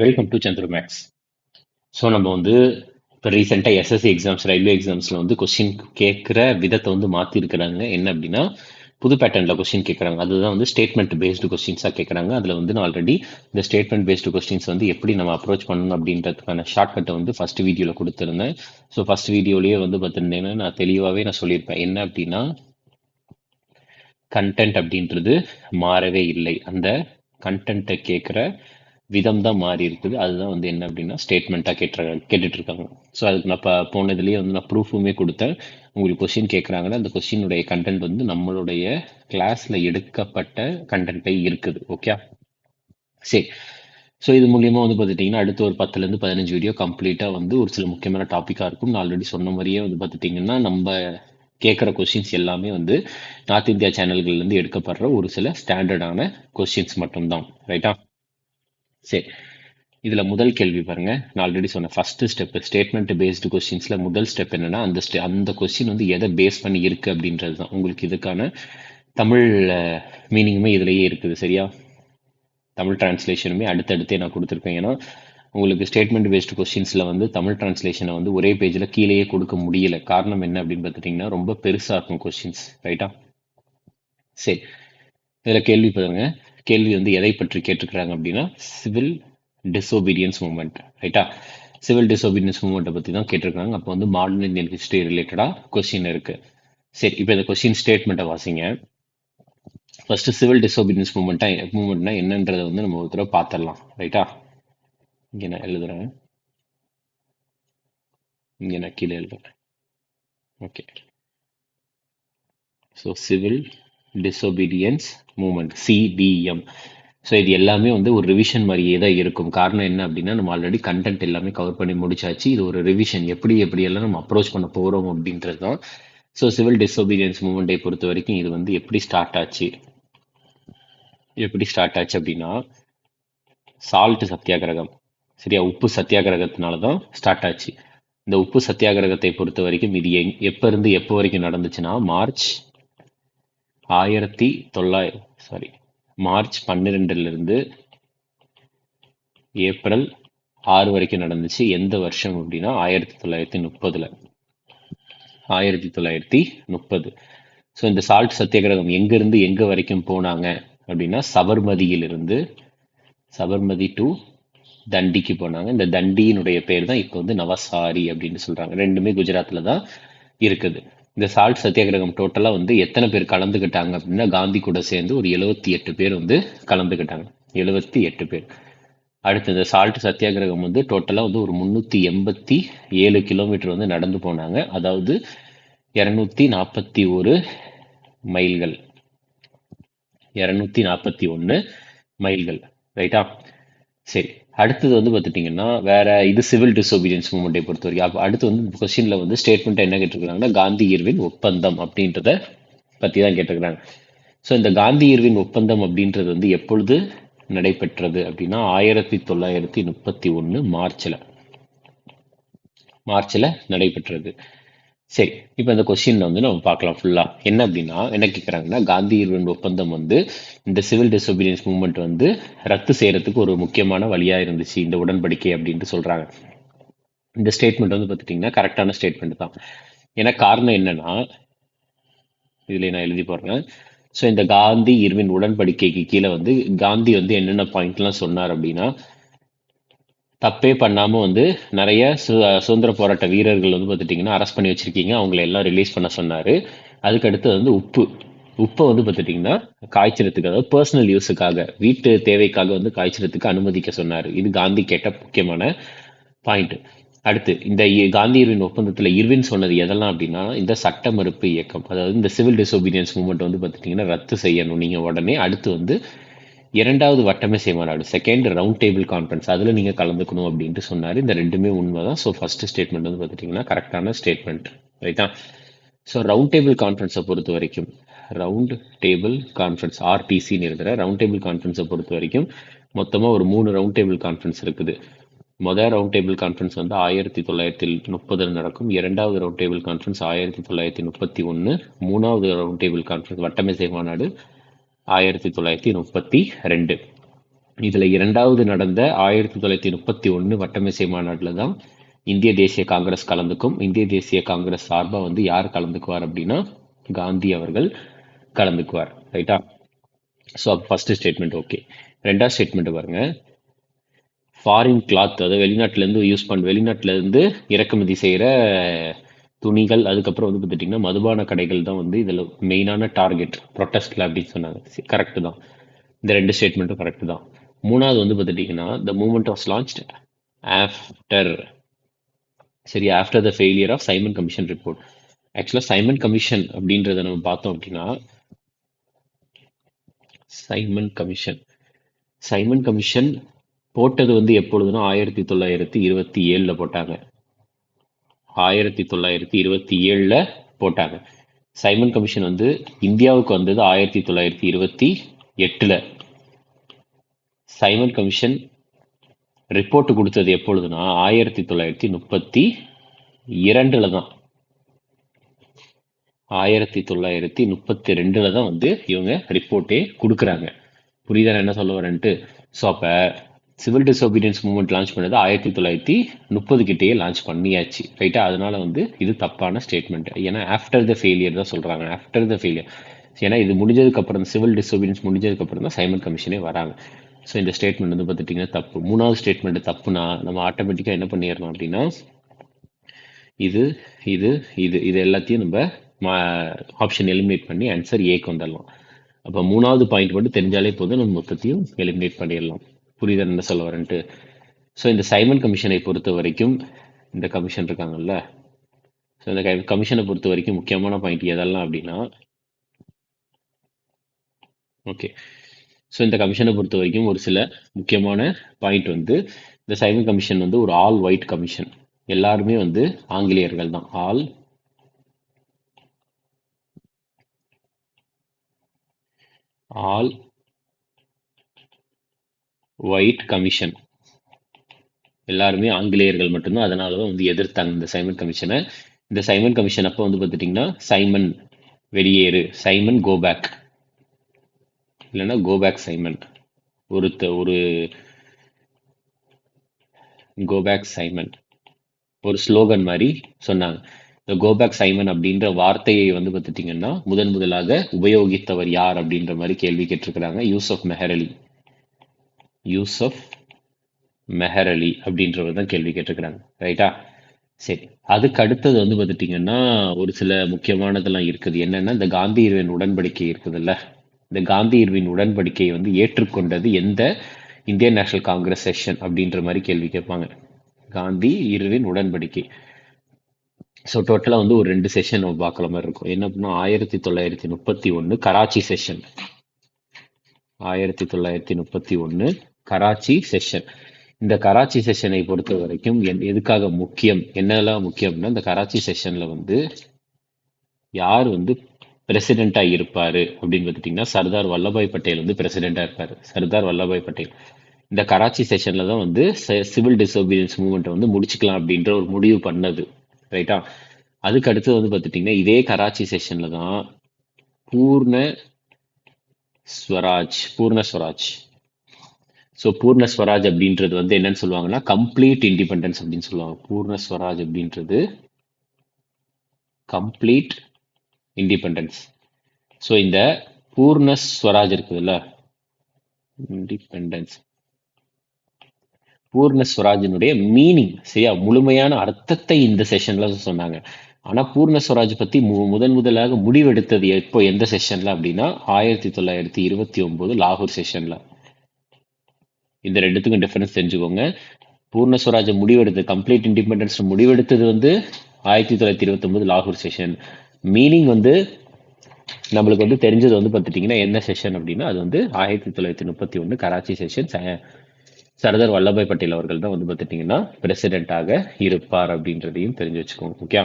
Welcome to Chandra maths. So நம்ம வந்து இப்போ ரீசெண்டாக எஸ்எஸ்சி எக்ஸாம்ஸ் ரயில்வே எக்ஸாம்ஸில் வந்து கொஸ்டின் கேட்குற விதத்தை வந்து மாற்றிருக்கிறாங்க. என்ன அப்படின்னா புது பேட்டர்னில் கொஸ்டின் கேட்குறாங்க. அதுதான் வந்து ஸ்டேட்மெண்ட் பேஸ்டு கொஸ்டின்ஸாக கேட்குறாங்க. அதில் வந்து நான் ஆல்ரெடி இந்த ஸ்டேட்மெண்ட் பேஸ்டு கொஸ்டின்ஸ் வந்து எப்படி நம்ம அப்ரோச் பண்ணணும் அப்படின்றதுக்கான ஷார்ட்கட்டை வந்து ஃபஸ்ட் வீடியோவில் கொடுத்துருந்தேன். ஸோ ஃபஸ்ட் வீடியோலேயே வந்து பார்த்துருந்தேன்னா நான் தெளிவாகவே நான் சொல்லியிருப்பேன். என்ன அப்படின்னா கண்டென்ட் அப்படின்றது மாறவே இல்லை. அந்த கண்டென்ட்டை கேட்குற விதம் தான் மாறி இருக்குது. அதுதான் வந்து என்ன அப்படின்னா ஸ்டேட்மெண்ட்டாக கேட்டுட்டு இருக்காங்க. ஸோ அதுக்கு நான் இப்போ போனதுலேயே வந்து நான் ப்ரூஃபுமே கொடுத்தேன். உங்களுக்கு கொஸ்டின் கேட்குறாங்கன்னா அந்த கொஸ்டினுடைய கண்டென்ட் வந்து நம்மளுடைய கிளாஸில் எடுக்கப்பட்ட கண்டென்ட்டே இருக்குது. ஓகே, சரி. ஸோ இது மூலியமாக வந்து பார்த்துட்டிங்கன்னா அடுத்து ஒரு 10லேருந்து 15 வீடியோ கம்ப்ளீட்டாக வந்து ஒரு சில முக்கியமான டாப்பிக்காக இருக்கும். நான் ஆல்ரெடி சொன்ன மாதிரியே வந்து பார்த்துட்டிங்கன்னா நம்ம கேட்குற கொஸ்டின்ஸ் எல்லாமே வந்து நார்த் இந்தியா சேனல்கள்லேருந்து எடுக்கப்படுற ஒரு சில ஸ்டாண்டர்டான கொஸ்டின்ஸ் மட்டும்தான். ரைட்டா? சரி. இதில் முதல் கேள்வி பாருங்க. நான் ஆல்ரெடி சொன்னேன் ஃபர்ஸ்ட் ஸ்டெப் ஸ்டேட்மெண்ட் பேஸ்டு கொஸ்டின்ஸில் முதல் ஸ்டெப் என்னன்னா அந்த கொஸ்டின் வந்து எதை பேஸ் பண்ணி இருக்கு அப்படின்றது தான். உங்களுக்கு இதுக்கான தமிழ் மீனிங்குமே இதுலேயே இருக்குது. சரியா? தமிழ் டிரான்ஸ்லேஷனுமே அடுத்தடுத்தே நான் கொடுத்துருக்கேன். ஏன்னா உங்களுக்கு ஸ்டேட்மெண்ட் பேஸ்டு கொஸ்டின்ஸில் வந்து தமிழ் டிரான்ஸ்லேஷனை வந்து ஒரே பேஜில் கீழேயே கொடுக்க முடியல. காரணம் என்ன அப்படின்னு பார்த்துட்டிங்கன்னா ரொம்ப பெருசாக இருக்கும் கொஸ்டின்ஸ். ரைட்டா? சரி. இதில் கேள்வி பாருங்க. கேள்வி வந்து எதை பற்றி கேட்டிருக்கிறாங்க அப்படின்னா சிவில் டிசோபீடியன்ஸ் மூமெண்ட். ரைட்டா? சிவில் டிசோபீடியன்ஸ் மூமெண்ட்டை பற்றி தான் கேட்டிருக்காங்க. அப்போ வந்து மாடர்ன் இந்தியன் ஹிஸ்ட்ரி ரிலேட்டடாக கொஸ்டின் இருக்கு. சரி, இப்போ இந்த கொஸ்டின் ஸ்டேட்மெண்ட்டை வாசிங்க. ஃபர்ஸ்ட் சிவில் டிசோபீடியன்ஸ் மூமெண்ட்னா என்னன்றதை வந்து நம்ம ஒரு தடவை பார்த்துடலாம். ரைட்டா? இங்கே நான் எழுதுறேன். இங்கே நான் கீழே எழுதுறேன். Okay. So civil disobedience moment CTM. So இது எல்லாமே வந்து ஒரு ரிவிஷன் மாதிரியே தான் இருக்கும். காரணம் என்ன அப்படின்னா நம்ம ஆல்ரெடி கண்டென்ட் எல்லாமே கவர் பண்ணி முடிச்சாச்சு. இது ஒரு ரிவிஷன், எப்படியெல்லாம் நம்ம அப்ரோச் பண்ண போகிறோம் அப்படின்றது தான். ஸோ சிவில் டிசோபீடியன்ஸ் மூமெண்ட்டை பொறுத்த வரைக்கும் இது வந்து எப்படி ஸ்டார்ட் ஆச்சு அப்படின்னா சால்ட் சத்தியாகிரகம். சரியா? உப்பு சத்தியாகிரகத்தினால தான் ஸ்டார்ட் ஆச்சு. இந்த உப்பு சத்தியாகிரகத்தை பொறுத்த வரைக்கும் இது எப்போ இருந்து எப்போ வரைக்கும் நடந்துச்சுன்னா மார்ச் 12லிருந்து ஏப்ரல் 6 வரைக்கும் நடந்துச்சு. எந்த வருஷம் அப்படின்னா 1930. ஸோ இந்த சால்ட் சத்தியாகிரகம் எங்கிருந்து எங்க வரைக்கும் போனாங்க அப்படின்னா சபர்மதி டு தண்டிக்கு போனாங்க. இந்த தண்டியினுடைய பேர் தான் இப்போ வந்து நவசாரி அப்படின்னு சொல்றாங்க. ரெண்டுமே குஜராத்தில் தான் இருக்குது. இந்த சால்ட் சத்தியாகிரகம் டோட்டலாக வந்து எத்தனை பேர் கலந்துக்கிட்டாங்க அப்படின்னா காந்தி கூட சேர்ந்து ஒரு 78 பேர் வந்து கலந்துக்கிட்டாங்க. 78 பேர். அடுத்து இந்த சால்ட் சத்தியாகிரகம் வந்து டோட்டலாக வந்து ஒரு 387 கிலோமீட்டர் வந்து நடந்து போனாங்க. அதாவது 241 மைல்கள். 241 மைல்கள். ரைட்டா? சரி. அடுத்தது வந்து பார்த்துட்டிங்கன்னா வேற இது சிவில் டிசோபீடியன்ஸ் மூமெண்ட்டை பொறுத்த வரைக்கும். அப்போ அடுத்து வந்து கொஸ்டின்ல வந்து ஸ்டேட்மெண்ட் என்ன கேட்டிருக்காங்கன்னா காந்தி இர்வின் ஒப்பந்தம் அப்படின்றத பற்றி தான் கேட்டிருக்கிறாங்க. ஸோ இந்த காந்தி இர்வின் ஒப்பந்தம் அப்படின்றது வந்து எப்பொழுது நடைபெற்றது அப்படின்னா 1931 மார்ச்ல நடைபெற்றது. சரி, இப்போ இந்த கொஸ்டின்ல வந்து நம்ம பார்க்கலாம் ஃபுல்லா. என்ன அப்படின்னா என்ன கேட்குறாங்கன்னா காந்தி இர்வின் ஒப்பந்தம் வந்து இந்த சிவில் டிசோபீடியன்ஸ் மூவ்மெண்ட் வந்து ரத்து செய்யறதுக்கு ஒரு முக்கியமான வழியா இருந்துச்சு இந்த உடன்படிக்கை அப்படின்ட்டு சொல்றாங்க. இந்த ஸ்டேட்மெண்ட் வந்து பார்த்துட்டிங்கன்னா கரெக்டான ஸ்டேட்மெண்ட் தான். ஏன்னா காரணம் என்னன்னா இதுல நான் எழுதி போடுறேன். ஸோ இந்த காந்தி இர்வின் உடன்படிக்கைக்கு கீழே வந்து காந்தி வந்து என்னென்ன பாயிண்ட்லாம் சொன்னார் அப்படின்னா தப்பே பண்ணாம வந்து நிறைய சுதந்திர போராட்ட வீரர்கள் வந்து பார்த்துட்டிங்கன்னா அரெஸ்ட் பண்ணி வச்சிருக்கீங்க, அவங்களை எல்லாம் ரிலீஸ் பண்ண சொன்னாரு. அதுக்கடுத்து வந்து உப்பை வந்து பார்த்துட்டிங்கன்னா காய்ச்சறதுக்கு, அதாவது பர்சனல் யூஸுக்காக வீட்டு தேவைக்காக வந்து காய்ச்சறதுக்கு அனுமதிக்க சொன்னார். இது காந்தி கேட்ட முக்கியமான பாயிண்ட். அடுத்து இந்த காந்தி இர்வின் ஒப்பந்தத்தில் இர்வின் சொன்னது எதெல்லாம் அப்படின்னா இந்த சட்ட மறுப்பு இயக்கம், அதாவது இந்த சிவில் டிசோபீடியன்ஸ் மூவ்மெண்ட் வந்து பார்த்துட்டிங்கன்னா ரத்து செய்யணும் நீங்கள் உடனே. அடுத்து வந்து 2வது வட்டமேசை மாநாடு, செகண்ட் ரவுண்ட் டேபிள் கான்ஃபரன்ஸ், அதில் நீங்கள் கலந்துக்கணும் அப்படின்ட்டு சொன்னார். இந்த ரெண்டுமே உண்மை தான். ஸோ ஃபர்ஸ்ட் ஸ்டேட்மெண்ட் வந்து பார்த்துட்டிங்கன்னா கரெக்டான ஸ்டேட்மெண்ட். ரைட்டா? ஸோ ரவுண்ட் டேபிள் கான்ஃபரன்ஸை பொறுத்த வரைக்கும் ரவுண்ட் டேபிள் கான்ஃபரன்ஸ் ஆர்டிசின்னு இருக்கிற ரவுண்ட் டேபிள் கான்ஃபரன்ஸை பொறுத்த வரைக்கும் மொத்தமாக ஒரு 3 ரவுண்ட் டேபிள் கான்ஃபரன்ஸ் இருக்குது. முதல் ரவுண்ட் டேபிள் கான்ஃபரன்ஸ் வந்து 1930 நடக்கும். 2வது ரவுண்ட் டேபிள் கான்ஃபரன்ஸ் 1931. 3வது ரவுண்ட் டேபிள் கான்ஃபரன்ஸ் வட்டமேசை மாநாடு 1932. இதுல இரண்டாவது நடந்த 1931 வட்டமேசை மாநாட்டில் தான் இந்திய தேசிய காங்கிரஸ் கலந்துக்கும். இந்திய தேசிய காங்கிரஸ் சார்பா வந்து யார் கலந்துக்குவார் அப்படின்னா காந்தி அவர்கள் கலந்துக்குவார். ரைட்டா? So first statement okay. ரெண்டாவது ஸ்டேட்மெண்ட் பாருங்க. ஃபாரின் கிளாத், அதாவது வெளிநாட்டிலேருந்து இறக்குமதி செய்கிற துணிகள், அதுக்கப்புறம் வந்து பார்த்துட்டிங்கன்னா மதுபான கடைகள் தான் வந்து இதில் மெயினான டார்கெட் ப்ரொட்டஸ்டில் அப்படின்னு சொன்னாங்க. கரெக்டு தான், இந்த ரெண்டு ஸ்டேட்மெண்ட்டும் கரெக்டு தான். மூணாவது வந்து பார்த்துட்டிங்கன்னா the movement was launched after, சரி, after the failure of Simon Commission report. ஆக்சுவலாக சைமன் கமிஷன் அப்படின்றத நம்ம பார்த்தோம் அப்படின்னா, சைமன் கமிஷன் போட்டது வந்து எப்பொழுதுனா 1927 போட்டாங்க. 1927 போட்டாங்க. சைமன் கமிஷன் வந்து இந்தியாவுக்கு வந்தது 1928. சைமன் கமிஷன் ரிப்போர்ட் கொடுத்தது எப்பொழுதுனா 1932 தான். 1932 தான் வந்து இவங்க ரிப்போர்ட்டே கொடுக்குறாங்க. புரியுதா என்ன சொல்ல வரேன்ட்டு? ஸோ அப்போ சிவில் டிசோபீடியன்ஸ் மூவ்மெண்ட் லான்ச் பண்ணது 1930 கிட்டேயே லான்ச் பண்ணியாச்சு. ரைட்டா? அதனால வந்து இது தப்பான ஸ்டேட்மெண்ட். ஏன்னா ஆஃப்டர் த ஃபெயிலியர் தான் சொல்றாங்க. ஆஃப்டர் த ஃபெயிலியர், ஏன்னா இது முடிஞ்சதுக்கு அப்புறம், சிவில் டிசோபீடியன்ஸ் முடிஞ்சதுக்கு அப்புறம் தான் சைமன் கமிஷனே வராங்க. ஸோ இந்த ஸ்டேட்மெண்ட் வந்து பார்த்துட்டிங்கன்னா தப்பு. மூணாவது ஸ்டேட்மெண்ட் தப்புனா நம்ம ஆட்டோமேட்டிக்காக என்ன பண்ணிடலாம் அப்படின்னா இது இது இது இது எல்லாத்தையும் நம்ம ஆப்ஷன் எலிமினேட் பண்ணி ஆன்சர் ஏக்கு வந்துடலாம். அப்போ மூணாவது பாயிண்ட் மட்டும் தெரிஞ்சாலே போதும், நம்ம மொத்தத்தையும் எலிமினேட் பண்ணிடலாம். புரியுதா என்ன சொல்ல வரேன்ட்டு? ஸோ இந்த சைமன் கமிஷனை பொறுத்த வரைக்கும், இந்த கமிஷன் இருக்காங்கல்ல, ஸோ இந்த கமிஷனை பொறுத்த வரைக்கும் முக்கியமான பாயிண்ட் எதெல்லாம் அப்படின்னா, ஓகே, ஸோ இந்த கமிஷனை பொறுத்த வரைக்கும் ஒரு சில முக்கியமான பாயிண்ட் வந்து, இந்த சைமன் கமிஷன் வந்து ஒரு ஆல் ஒயிட் கமிஷன். எல்லாருமே வந்து ஆங்கிலேயர்கள் தான். ஆல் ஒயிட் கமிஷன், எல்லாருமே ஆங்கிலேயர்கள் மட்டும்தான். அதனால தான் வந்து எதிர்த்தாங்க இந்த சைமன் கமிஷனை. இந்த சைமன் கமிஷன் அப்போ வந்து பார்த்துட்டிங்கன்னா சைமன் வெளியேறு, சைமன் கோபேக், இல்லைன்னா கோபேக் சைமன், ஒரு கோபேக் சைமன் ஒரு ஸ்லோகன் மாதிரி சொன்னாங்க. இந்த கோபேக் சைமன் அப்படின்ற வார்த்தையை வந்து பார்த்துட்டிங்கன்னா முதலாக உபயோகித்தவர் யார் அப்படின்ற மாதிரி கேள்வி கேட்டிருக்கிறாங்க. யூசப் மெஹர் அலி அப்படின்றவர் தான் கேள்வி கேட்டிருக்கிறாங்க. ரைட்டா? சரி, அதுக்கு அடுத்தது வந்து பார்த்துட்டிங்கன்னா ஒரு சில முக்கியமானதெல்லாம் இருக்குது. என்னென்னா இந்த காந்தி இர்வின் உடன்படிக்கை இருக்குதுல்ல, இந்த காந்தி இர்வின் உடன்படிக்கையை வந்து ஏற்றுக்கொண்டது எந்த இந்தியன் நேஷனல் காங்கிரஸ் செஷன் அப்படின்ற மாதிரி கேள்வி கேட்பாங்க. காந்தி இர்வின் உடன்படிக்கை. ஸோ டோட்டலாக வந்து ஒரு 2 செஷன் நம்ம பார்க்குற மாதிரி இருக்கும். என்ன அப்படின்னா 1931 கராச்சி செஷன். 1931 கராச்சி செஷன். இந்த கராச்சி செஷனை பொறுத்த வரைக்கும் எதுக்காக முக்கியம், என்னெல்லாம் முக்கியம்னா, இந்த கராச்சி செஷன்ல வந்து யார் வந்து பிரசிடென்டா இருப்பாரு அப்படின்னு பார்த்துட்டிங்கன்னா சர்தார் வல்லபாய் பட்டேல் வந்து பிரசிடென்டா இருப்பாரு. சர்தார் வல்லபாய் பட்டேல் இந்த கராச்சி செஷன்ல தான் வந்து சிவில் டிசோபீடியன்ஸ் மூவ்மெண்ட்டை வந்து முடிச்சுக்கலாம் அப்படின்ற ஒரு முடிவு பண்ணது. ரைட்டா? அதுக்கு அடுத்து வந்து பார்த்துட்டிங்கன்னா இதே கராச்சி செஷன்ல தான் பூர்ண ஸ்வராஜ். ஸோ பூர்ண ஸ்வராஜ் அப்படின்றது வந்து என்னன்னு சொல்லுவாங்கன்னா கம்ப்ளீட் இண்டிபெண்டன்ஸ் அப்படின்னு சொல்லுவாங்க. பூர்ண ஸ்வராஜ் அப்படின்றது கம்ப்ளீட் இண்டிபெண்டன்ஸ். ஸோ இந்த பூர்ண ஸ்வராஜ் இருக்குதுல்ல, இண்டிபெண்டன்ஸ், பூர்ண ஸ்வராஜினுடைய மீனிங், சரியா, முழுமையான அர்த்தத்தை இந்த செஷன்ல சொன்னாங்க. ஆனா பூர்ண ஸ்வராஜ் பத்தி முதலாக முடிவெடுத்தது எப்போ, எந்த செஷன்ல அப்படின்னா 1929 லாகூர் செஷன்ல. இந்த ரெண்டுத்துக்கும் டிஃபரன்ஸ் தெரிஞ்சுக்கோங்க. பூர்ண ஸ்வராஜ் முடிவெடுத்தது, கம்ப்ளீட் இண்டிபெண்டன்ஸ் முடிவெடுத்தது வந்து 1929 லாகூர் செஷன். மீனிங் வந்து நம்மளுக்கு வந்து தெரிஞ்சது வந்து பார்த்துட்டிங்கன்னா என்ன செஷன் அப்படின்னா அது வந்து 1931 கராச்சி செஷன். சர்தார் வல்லபாய் பட்டேல் அவர்கள் தான் வந்து பார்த்துட்டிங்கன்னா பிரசிடென்ட்டாக இருப்பார் அப்படின்றதையும் தெரிஞ்சு வச்சுக்கோங்க. ஓகே.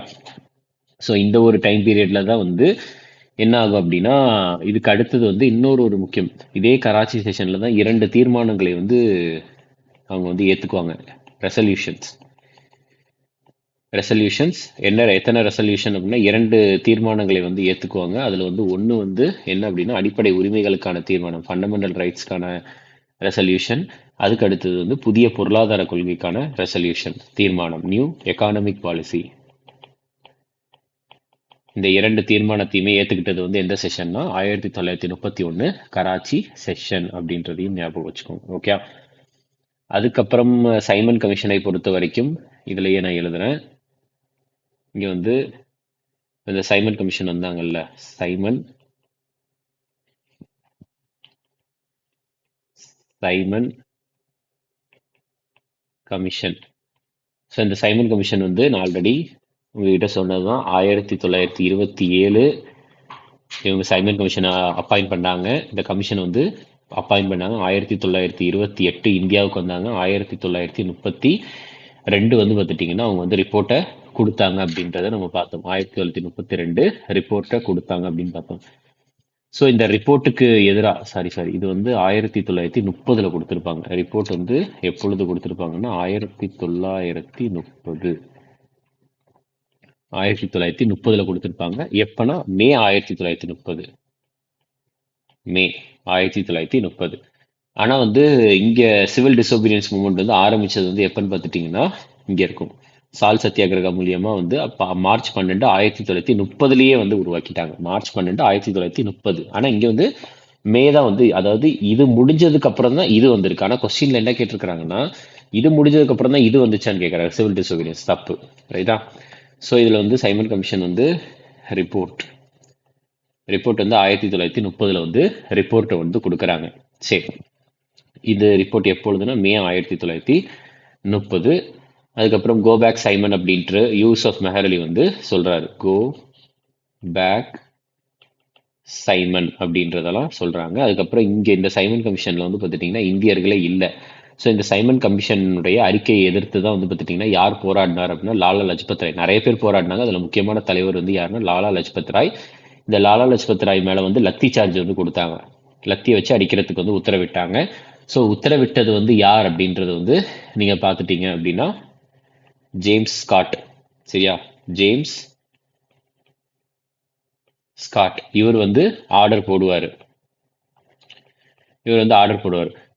ஸோ இந்த ஒரு டைம் பீரியட்ல தான் வந்து என்ன ஆகும் அப்படின்னா, இதுக்கு அடுத்தது வந்து இன்னொரு முக்கியம், இதே கராச்சி செஷன்ல தான் 2 தீர்மானங்களை வந்து அவங்க வந்து ஏற்றுக்குவாங்க. ரெசல்யூஷன்ஸ் எத்தனை ரெசல்யூஷன் அப்படின்னா 2 தீர்மானங்களை வந்து ஏற்றுக்குவாங்க. அதில் வந்து ஒன்று வந்து என்ன அப்படின்னா அடிப்படை உரிமைகளுக்கான தீர்மானம், ஃபண்டமெண்டல் ரைட்ஸ்க்கான ரெசல்யூஷன். அதுக்கு அடுத்தது வந்து புதிய பொருளாதார கொள்கைக்கான ரெசல்யூஷன், தீர்மானம், நியூ எக்கானமிக் பாலிசி. இந்த 2 தீர்மானத்தையுமே ஏத்துக்கிட்டது வந்து எந்த செஷன்னா 1931 கராச்சி செஷன் அப்படின்றதையும் ஞாபகம் வச்சுக்கோங்க. ஓகே. அதுக்கப்புறம் சைமன் கமிஷனை பொறுத்த வரைக்கும் இதுலயே நான் எழுதுறேன். இங்க வந்து இந்த சைமன் கமிஷன் வந்தாங்கல்ல, சைமன் கமிஷன். ஸோ இந்த சைமன் கமிஷன் வந்து நான் ஆல்ரெடி உங்ககிட்ட சொன்னதுதான். 1927 இவங்க சைமன் கமிஷனை அப்பாயிண்ட் பண்ணாங்க. இந்த கமிஷன் வந்து அப்பாயிண்ட் பண்ணாங்க. 1928 இந்தியாவுக்கு வந்தாங்க. 1932 வந்து பார்த்துட்டிங்கன்னா அவங்க வந்து ரிப்போர்ட்டை கொடுத்தாங்க அப்படின்றத நம்ம பார்த்தோம். 1932 ரிப்போர்ட்டை கொடுத்தாங்க அப்படின்னு பார்த்தோம். ஸோ இந்த ரிப்போர்ட்டுக்கு எதிராக சாரி இது வந்து 1930 கொடுத்துருப்பாங்க. ரிப்போர்ட் வந்து எப்பொழுது கொடுத்துருப்பாங்கன்னா 1930 கொடுத்துருப்பாங்க. எப்பனா மே 1930. மே 1930. ஆனா வந்து இங்க சிவில் டிசோபீனியன்ஸ் மூவ்மெண்ட் வந்து ஆரம்பிச்சது வந்து எப்பன்னு பார்த்துட்டீங்கன்னா இங்க இருக்கும். சால் சத்தியாகிரகா மூலியமா வந்து மார்ச் 12 1930லயே வந்து உருவாக்கிட்டாங்க. மார்ச் 12 1930. ஆனா இங்க வந்து மே தான் வந்து, அதாவது இது முடிஞ்சதுக்கு அப்புறம் தான் இது வந்திருக்கு. ஆனா கொஸ்டின்ல என்ன கேட்டிருக்காங்கன்னா இது முடிஞ்சதுக்கு அப்புறம் தான் இது வந்துச்சான்னு கேட்கறாங்க. சிவில் டிசோபீனியன்ஸ் தப்பு, ரைட்டா? ஸோ இதுல வந்து சைமன் கமிஷன் வந்து ரிப்போர்ட் வந்து 1930 வந்து ரிப்போர்ட்டை வந்து கொடுக்குறாங்க. சரி, இது ரிப்போர்ட் எப்பொழுதுனா மே 1930. அதுக்கப்புறம் கோ பேக் சைமன் அப்படின்ற யூசுப் மெஹர் அலி வந்து சொல்றாரு. கோ பேக் சைமன் அப்படின்றதெல்லாம் சொல்றாங்க. அதுக்கப்புறம் இங்க இந்த சைமன் கமிஷன்ல வந்து பார்த்துட்டீங்கன்னா இந்தியர்களே இல்லை. ஸோ இந்த சைமன் கமிஷனுடைய அறிக்கையை எதிர்த்து தான் வந்து பார்த்துட்டீங்கன்னா யார் போராடினார் அப்படின்னா லாலா லஜ்பத் ராய். நிறைய பேர் போராடினாங்க. அதுல முக்கியமான தலைவர் வந்து யாருன்னா லாலா லஜ்பத் ராய். இந்த லாலா லஜ்பத் ராய் மேல வந்து லத்தி சார்ஜ் வந்து கொடுத்தாங்க. லத்தியை வச்சு அடிக்கிறதுக்கு வந்து உத்தரவிட்டாங்க. ஸோ உத்தரவிட்டது வந்து யார் அப்படின்றது வந்து நீங்க பார்த்துட்டீங்க அப்படின்னா ஜேம்ஸ் ஸ்காட். சரியா? ஜேம்ஸ் ஸ்காட் இவர் வந்து ஆர்டர் போடுவார்.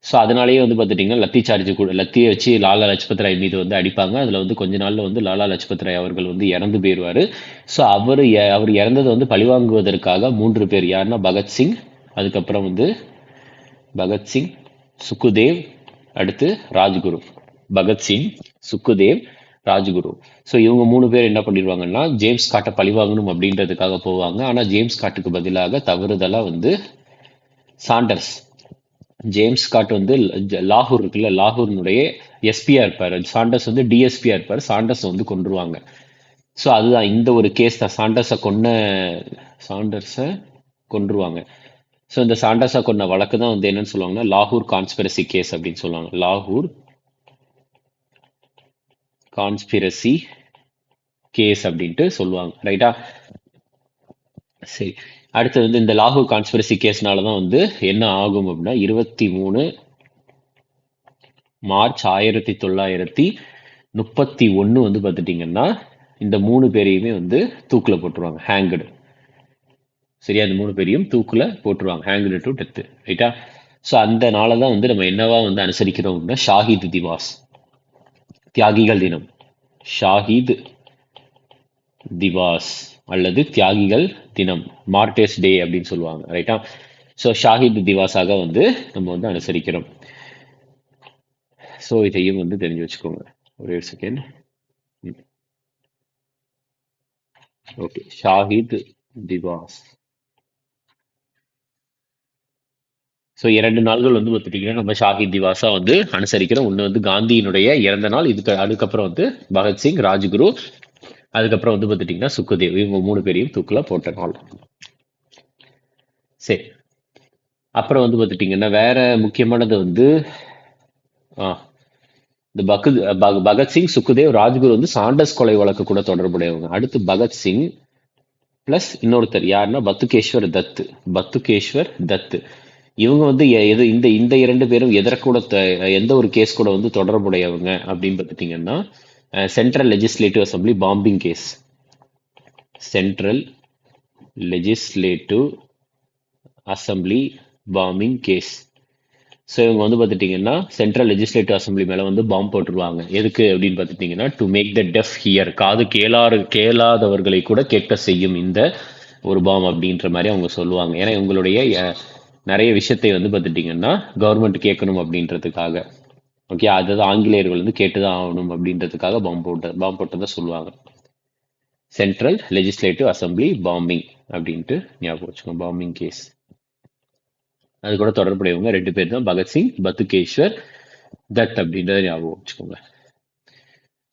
ஸோ அதனாலேயே வந்து பார்த்துட்டிங்கன்னா லத்தி சார்ஜ் கூட லத்தியை வச்சு லாலா லஜ்பத் ராய் மீது வந்து அடிப்பாங்க. அதில் வந்து கொஞ்ச நாளில் வந்து லாலா லஜ்பத் ராய் அவர்கள் வந்து இறந்து போயிடுவார். ஸோ அவர் இறந்ததை வந்து பழிவாங்குவதற்காக 3 பேர், யாருன்னா பகத்சிங், அதுக்கப்புறம் வந்து பகத்சிங், சுக்குதேவ், அடுத்து ராஜ்குரு. பகத்சிங், சுக்குதேவ், ராஜ்குரு. ஸோ இவங்க 3 பேர் என்ன பண்ணிடுவாங்கன்னா ஜேம்ஸ் ஸ்காட்டை பழிவாங்கணும் அப்படின்றதுக்காக போவாங்க. ஆனால் ஜேம்ஸ் ஸ்காட்டுக்கு பதிலாக தவறுதலாக வந்து சாண்டர்ஸ், ஜேம்ஸ் ஸ்காட் வந்து லாகூர் இருக்குல்ல, லாகூர்னுடைய எஸ்பியா இருப்பார். சாண்டர்ஸ் வந்து டிஎஸ்பியா இருப்பார். சாண்டர்ஸ் வந்து கொன்றுவாங்க. ஸோ அதுதான் இந்த ஒரு கேஸ் தான். சாண்டர்ஸை கொன்றுவாங்க. ஸோ இந்த சாண்டர்ஸை கொன்ன வழக்கு தான் வந்து என்னன்னு சொல்லுவாங்கன்னா லாகூர் கான்ஸ்பிரசி கேஸ் அப்படின்னு சொல்லுவாங்க. லாகூர் கான்ஸ்பிரசி கேஸ் அப்படின்ட்டு சொல்லுவாங்க, ரைட்டா? சரி, அடுத்து வந்து இந்த லாகூர் கான்ஸ்பிரசி கேஸ்னால தான் வந்து என்ன ஆகும் அப்படின்னா 23 மார்ச் 1931 வந்து பார்த்துட்டீங்கன்னா இந்த 3 பேரையுமே வந்து தூக்குல போட்டுருவாங்க, ஹேங்கடு. சரியா? இந்த 3 பேரையும் தூக்குல போட்டுருவாங்க, ஹேங்கடு டு டெத், ரைட்டா? ஸோ அந்த நாளை தான் வந்து நம்ம என்னவா வந்து அனுசரிக்கிறோம் அப்படின்னா ஷாஹித் திவாஸ், தியாகிகள் தினம். ஷாஹித் திவாஸ் அல்லது தியாகிகள் தினம், மார்டேஸ் டே அப்படின்னு சொல்லுவாங்க, ரைட்டா? ஸோ ஷாஹித் திவாஸாக வந்து நம்ம வந்து அனுசரிக்கிறோம். ஸோ இதையும் வந்து தெரிஞ்சு வச்சுக்கோங்க. ஒரே ஒரு second. Okay, Shahid Diwas. So 2 நாள்கள் வந்து பார்த்துட்டீங்கன்னா நம்ம ஷாஹித் திவாஸா வந்து அனுசரிக்கிறோம். ஒன்று வந்து காந்தியினுடைய இறந்த நாள், அதுக்கப்புறம் வந்து பகத்சிங், ராஜ்குரு, அதுக்கப்புறம் வந்து பார்த்துட்டீங்கன்னா சுக்குதேவ். இவங்க 3 பேரையும் தூக்கில் போட்ட நாள். சரி, அப்புறம் வந்து பார்த்துட்டீங்கன்னா வேற முக்கியமானது வந்து இந்த பகத்சிங், சுக்குதேவ், ராஜ்குரு வந்து சாண்டர்ஸ் கொலை வழக்கு கூட தொடர்புடையவங்க. அடுத்து பகத்சிங் பிளஸ் இன்னொருத்தர் யாருன்னா பத்துகேஸ்வர் தத். இவங்க வந்து இந்த 2 பேரும் கூட எந்த ஒரு கேஸ் கூட வந்து தொடர்புடையவங்க அப்படின்னு பார்த்துட்டீங்கன்னா central legislative assembly bombing case. Central legislative assembly bombing case. So இவங்க வந்து பார்த்துட்டிங்கன்னா சென்ட்ரல் லெஜிஸ்லேட்டிவ் அசம்பிளி மேலே வந்து பாம்பு போட்டுருவாங்க. எதுக்கு அப்படின்னு பார்த்துட்டிங்கன்னா to make the deaf hear, காது கேளாதவர்களை கூட கேட்க செய்யும் இந்த ஒரு பாம் அப்படின்ற மாதிரி அவங்க சொல்லுவாங்க. ஏன்னா இவங்களுடைய நிறைய விஷயத்தை வந்து பார்த்துட்டிங்கன்னா கவர்மெண்ட் கேட்கணும் அப்படின்றதுக்காக. ஓகே, அதாவது ஆங்கிலேயர்கள் வந்து கேட்டுதான் ஆகணும் அப்படின்றதுக்காக பாம்பு போட்டதான் சொல்லுவாங்க. சென்ட்ரல் லெஜிஸ்லேட்டிவ் அசம்பிளி பாம்பிங் அப்படின்ட்டு ஞாபகம் வச்சுக்கோங்க. பாம்பிங் கேஸ் அது கூட தொடர்புடையவங்க 2 பேர் தான், பகத்சிங், பத்துகேஸ்வர் தட் அப்படின்றத ஞாபகம் வச்சுக்கோங்க.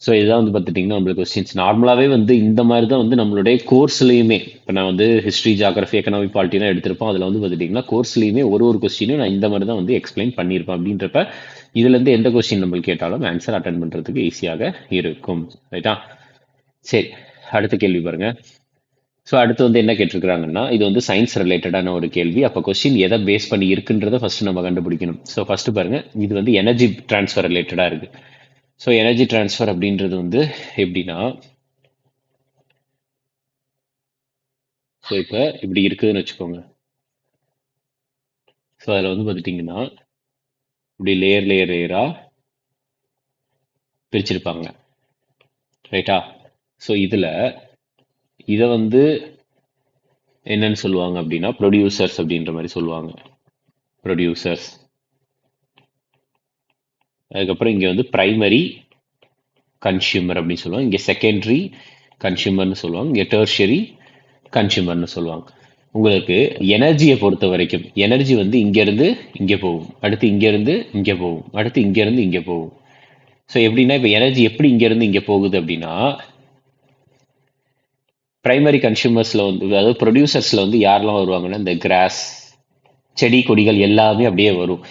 ஸோ இதுதான் வந்து பார்த்துட்டிங்கன்னா நம்மளுக்கு கொஸ்டின்ஸ் நார்மலாகவே வந்து இந்த மாதிரி தான் வந்து நம்மளுடைய கோர்ஸ்லையுமே, இப்போ நான் வந்து ஹிஸ்ட்ரி, ஜியாகிரஃபி, எக்கனாமிக், பாலிட்டிலாம் எடுத்திருப்போம். அதில் வந்து பார்த்துட்டிங்கன்னா கோர்ஸ்லையுமே ஒரு கொஸ்டினும் நான் இந்த மாதிரி தான் வந்து எக்ஸ்பிளைன் பண்ணியிருப்பேன். அப்படின்றப்ப இதுலேருந்து எந்த கொஸ்டின் நம்மளுக்கு கேட்டாலும் ஆன்சர் அட்டன் பண்ணுறதுக்கு ஈஸியாக இருக்கும். ரைட்டா? சரி, அடுத்த கேள்வி பாருங்க. ஸோ அடுத்து வந்து என்ன கேட்டிருக்கிறாங்கன்னா, இது வந்து சயின்ஸ் ரிலேட்டடான ஒரு கேள்வி. அப்போ கொஸ்டின் எதை பேஸ் பண்ணி இருக்குன்றத ஃபர்ஸ்ட் நம்ம கண்டுபிடிக்கணும். ஸோ ஃபர்ஸ்ட் பாருங்க, இது வந்து எனர்ஜி டிரான்ஸ்ஃபர் ரிலேட்டடாக இருக்கு. ஸோ எனர்ஜி டிரான்ஸ்ஃபர் அப்படின்றது வந்து எப்படின்னா, ஸோ இப்போ இப்படி இருக்குதுன்னு வச்சுக்கோங்க. ஸோ அதில் வந்து பார்த்துட்டிங்கன்னா இப்படி லேயராக பிரிச்சிருப்பாங்க. ரைட்டா? ஸோ இதை வந்து என்னன்னு சொல்லுவாங்க அப்படின்னா ப்ரொடியூசர்ஸ் அப்படின்ற மாதிரி சொல்லுவாங்க. ப்ரொடியூசர்ஸ். அதுக்கப்புறம் இங்கே வந்து பிரைமரி கன்சியூமர் அப்படின்னு சொல்லுவாங்க. இங்கே செகண்டரி கன்சியூமர்னு சொல்லுவாங்க. இங்கே டெர்ஷரி கன்சியூமர்னு சொல்லுவாங்க. உங்களுக்கு எனர்ஜியை பொறுத்த வரைக்கும் எனர்ஜி வந்து இங்கேருந்து இங்கே போகும், அடுத்து இங்கேருந்து இங்கே போகும், அடுத்து இங்கேருந்து இங்கே போகும். ஸோ எப்படின்னா இப்போ எனர்ஜி எப்படி இங்கேருந்து இங்கே போகுது அப்படின்னா, பிரைமரி கன்சியூமர்ஸில் வந்து அதாவது ப்ரொடியூசர்ஸில் வந்து யாரெல்லாம் வருவாங்கன்னா இந்த கிராஸ், செடி கொடிகள் எல்லாமே அப்படியே வரும்.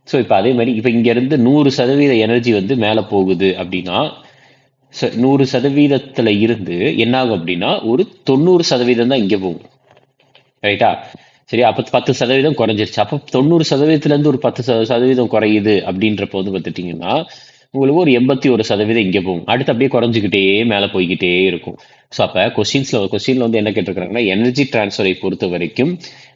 ஸோ இப்போ அதே மாதிரி இப்போ இங்கேருந்து 100% எனர்ஜி வந்து மேலே போகுது அப்படின்னா 100% இருந்து என்ன ஆகும் அப்படின்னா ஒரு 90% தான் இங்கே போகும். ரைட்டா? சரி, அப்போ 10% குறைஞ்சிருச்சு. அப்போ 90%லேருந்து ஒரு 10% குறையுது அப்படின்றப்ப வந்து பார்த்துட்டிங்கன்னா உங்களுக்கு ஒரு 81% இங்கே போகும். அடுத்து அப்படியே குறைஞ்சிக்கிட்டே மேலே போய்கிட்டே இருக்கும். ஸோ அப்போ கொஸ்டின்ல வந்து என்ன கேட்டிருக்கிறாங்கன்னா, எனர்ஜி டிரான்ஸ்ஃபரை பொறுத்த வரைக்கும்